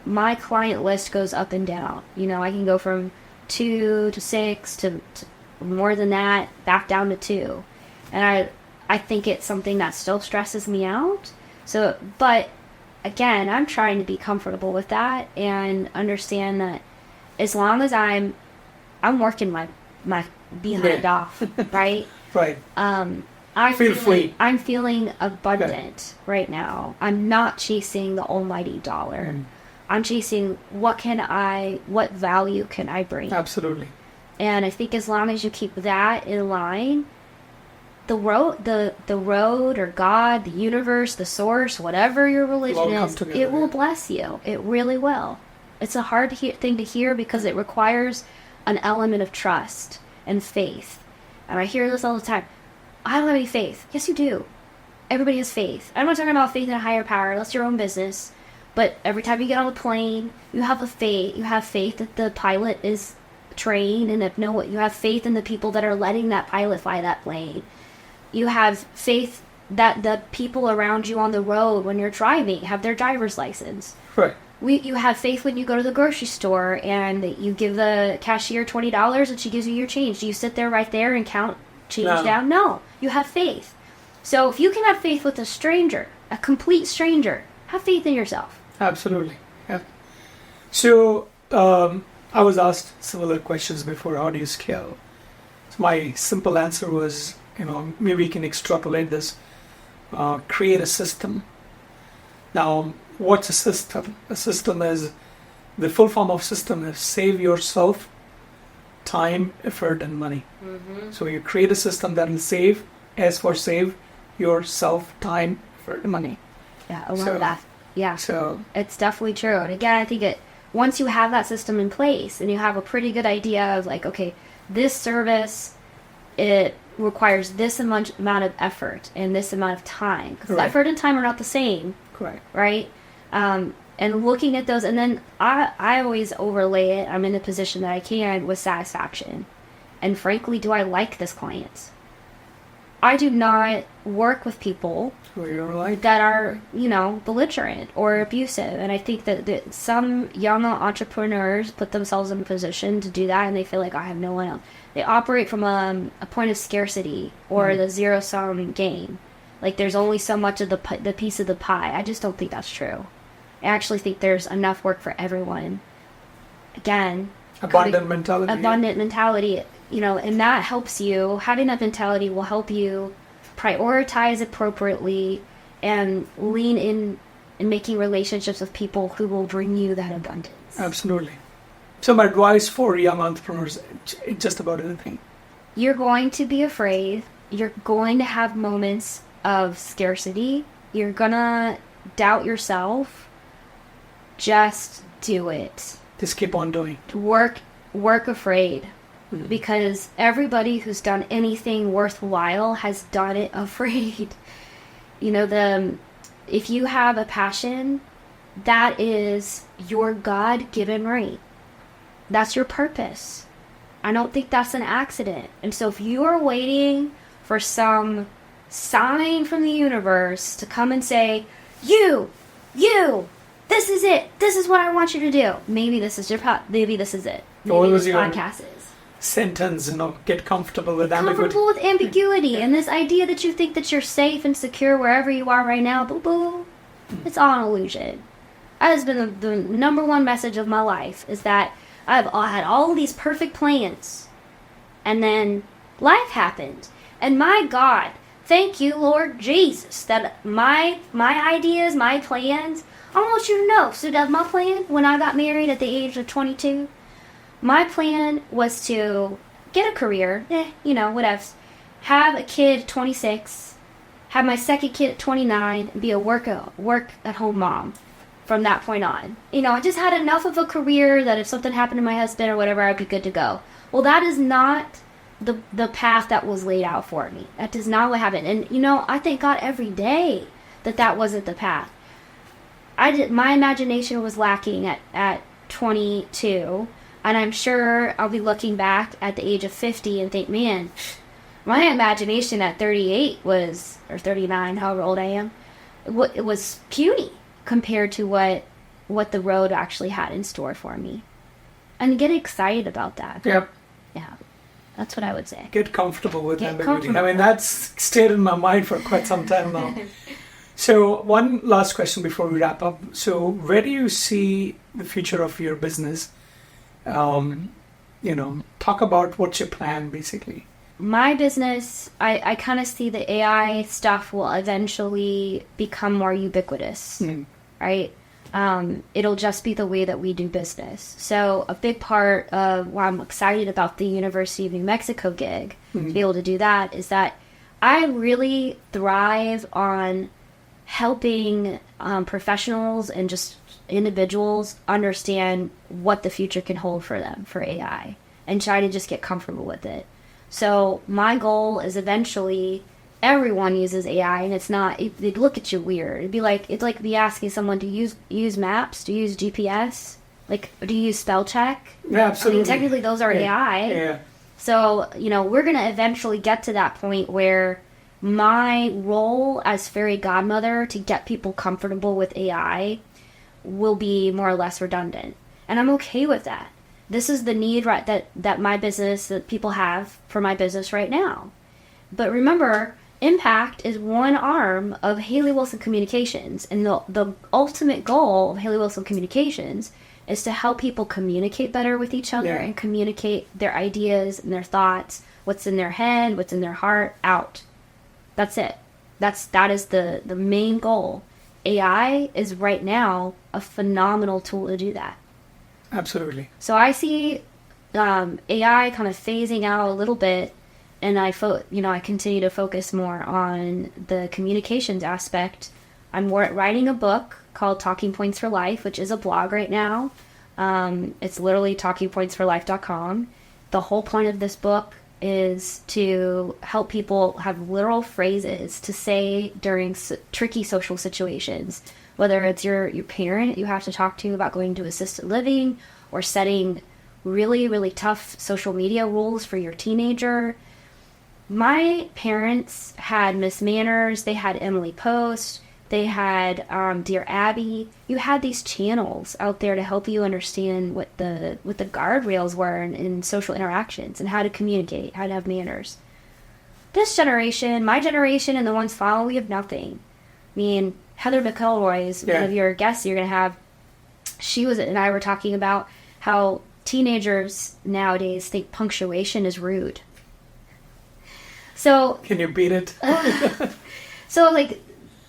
my client list goes up and down. I can go from 2 to 6 to more than that, back down to 2. And I think it's something that still stresses me out. So, but again, I'm trying to be comfortable with that and understand that as long as I'm working my behind off, right? Right. I'm Feel free. I'm feeling abundant right now. I'm not chasing the almighty dollar. I'm chasing what value can I bring? Absolutely. And I think as long as you keep that in line, the road or God, the universe, the source, whatever your religion is, it will bless you. It really will. It's a hard thing to hear because it requires an element of trust and faith. And I hear this all the time. I don't have any faith. Yes, you do. Everybody has faith. I'm not talking about faith in a higher power. That's your own business. But every time you get on a plane, you have faith. You have faith that the pilot is trained, and you have faith in the people that are letting that pilot fly that plane. You have faith that the people around you on the road when you're driving have their driver's license. Right. You have faith when you go to the grocery store and you give the cashier $20 and she gives you your change. Do you sit there right there and count change down? No. You have faith. So if you can have faith with a stranger, a complete stranger, have faith in yourself. Absolutely. Yeah. So I was asked similar questions before. How do you scale? So my simple answer was, maybe we can extrapolate this. Create a system. Now, what's a system? A system is, the full form of system is save yourself time, effort, and money. So you create a system that will save yourself time, effort, and money. Yeah, I love that. Yeah. So it's definitely true. And again, I think once you have that system in place and you have a pretty good idea of like, okay, this service, it requires this amount of effort and this amount of time. Because effort and time are not the same. Correct. Right? And looking at those, and then I always overlay it, I'm in the position that I can, with satisfaction. And frankly, do I like this client? I do not work with people that are, belligerent or abusive. And I think that some young entrepreneurs put themselves in a position to do that, and they feel like, I have no one else. They operate from a point of scarcity or the zero-sum game. Like there's only so much of the piece of the pie. I just don't think that's true. I actually think there's enough work for everyone. Again, abundant mentality. And that helps you. Having that mentality will help you prioritize appropriately and lean in making relationships with people who will bring you that abundance. Absolutely. So my advice for young entrepreneurs, just about anything. You're going to be afraid. You're going to have moments of scarcity. You're going to doubt yourself. Just do it. Just keep on doing. Work afraid. Because everybody who's done anything worthwhile has done it afraid. If you have a passion, that is your God-given right. That's your purpose. I don't think that's an accident. And so if you are waiting for some sign from the universe to come and say, you, this is it. This is what I want you to do. Maybe this is your path. Maybe this is it. Maybe this podcast is. Sentence, get comfortable with ambiguity. Comfortable with ambiguity and this idea that you think that you're safe and secure wherever you are right now. Boo-boo. It's all an illusion. That has been the number one message of my life, is that I've had all these perfect plans. And then life happened. And my God, thank you, Lord Jesus, that my ideas, my plans, I want you to know. So that's my plan when I got married at the age of 22. My plan was to get a career, whatever. Have a kid at 26, have my second kid at 29, and be a work-at-home mom from that point on. I just had enough of a career that if something happened to my husband or whatever, I'd be good to go. Well, that is not the path that was laid out for me. That is not what happened. And, I thank God every day that wasn't the path. My imagination was lacking at 22. And I'm sure I'll be looking back at the age of 50 and think, man, my imagination at 38 or 39, however old I am, it was puny compared to what the road actually had in store for me. And get excited about that. Yep. Yeah. That's what I would say. Get comfortable with ambiguity. I mean, that's stayed in my mind for quite some time now. So one last question before we wrap up. So where do you see the future of your business? Talk about what's your plan, basically. my business, I kind of see the AI stuff will eventually become more ubiquitous, right? It'll just be the way that we do business. So a big part of why I'm excited about the University of New Mexico gig, to be able to do that, is that I really thrive on helping professionals and just individuals understand what the future can hold for them for AI and try to just get comfortable with it. So my goal is eventually everyone uses AI, and it's not, they'd look at you weird. It's like be asking someone to use maps, to use GPS, like, do you use spell check? Yeah, absolutely. I mean, technically those are AI. Yeah. So, we're going to eventually get to that point where my role as fairy godmother to get people comfortable with AI will be more or less redundant. And I'm okay with that. This is the need, right, that my business, that people have for my business right now. But remember, Impact is one arm of Hailey Wilson Communications. And the ultimate goal of Hailey Wilson Communications is to help people communicate better with each other and communicate their ideas and their thoughts, what's in their head, what's in their heart, out. That's it. That is the main goal. AI is right now a phenomenal tool to do that. Absolutely. So I see AI kind of phasing out a little bit, and I continue to focus more on the communications aspect. I'm writing a book called Talking Points for Life, which is a blog right now. It's literally talkingpointsforlife.com. The whole point of this book is to help people have literal phrases to say during tricky social situations, whether it's your parent you have to talk to about going to assisted living, or setting really, really tough social media rules for your teenager. My parents had Miss Manners, they had Emily Post, they had Dear Abby. You had these channels out there to help you understand what the guardrails were in social interactions and how to communicate, how to have manners. This generation, my generation, and the ones following, we have nothing. I mean, Heather McElroy is one of your guests you're going to have. She and I were talking about how teenagers nowadays think punctuation is rude. So can you beat it? So,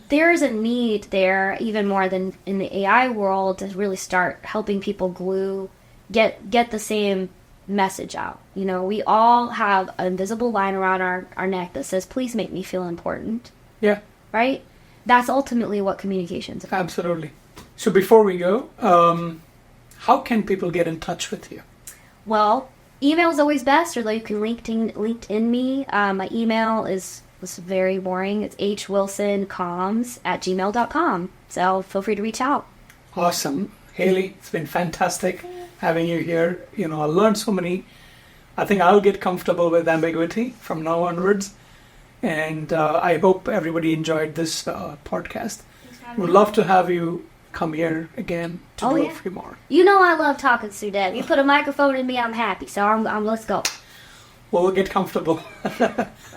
there's a need there, even more than in the AI world, to really start helping people get the same message out. We all have an invisible line around our neck that says, please make me feel important. Yeah. Right? That's ultimately what communication's about. Absolutely. So before we go, how can people get in touch with you? Well, email is always best, or you can LinkedIn me. My email was very boring. It's hwilsoncoms@gmail.com. So feel free to reach out. Awesome. Hailey, it's been fantastic having you here. I learned so many. I think I'll get comfortable with ambiguity from now onwards. And I hope everybody enjoyed this podcast. We'd love to have you come here again to do a few more. I love talking, Sudeb. You put a microphone in me, I'm happy. So let's go. Well, we'll get comfortable.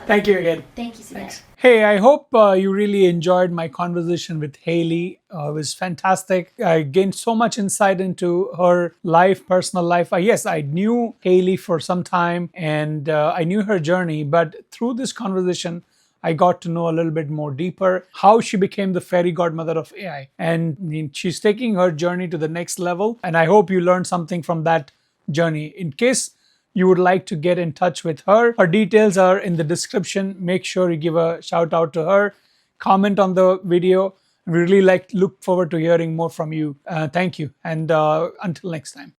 Thank you again. Thank you, Sudeb. Thanks. Hey, I hope you really enjoyed my conversation with Hailey. It was fantastic. I gained so much insight into her life, personal life. Yes, I knew Hailey for some time, and I knew her journey. But through this conversation, I got to know a little bit more deeper how she became the fairy godmother of AI. And she's taking her journey to the next level. And I hope you learned something from that journey. In case you would like to get in touch with her, her details are in the description. Make sure you give a shout out to her, comment on the video. We really look forward to hearing more from you. Thank you. And until next time.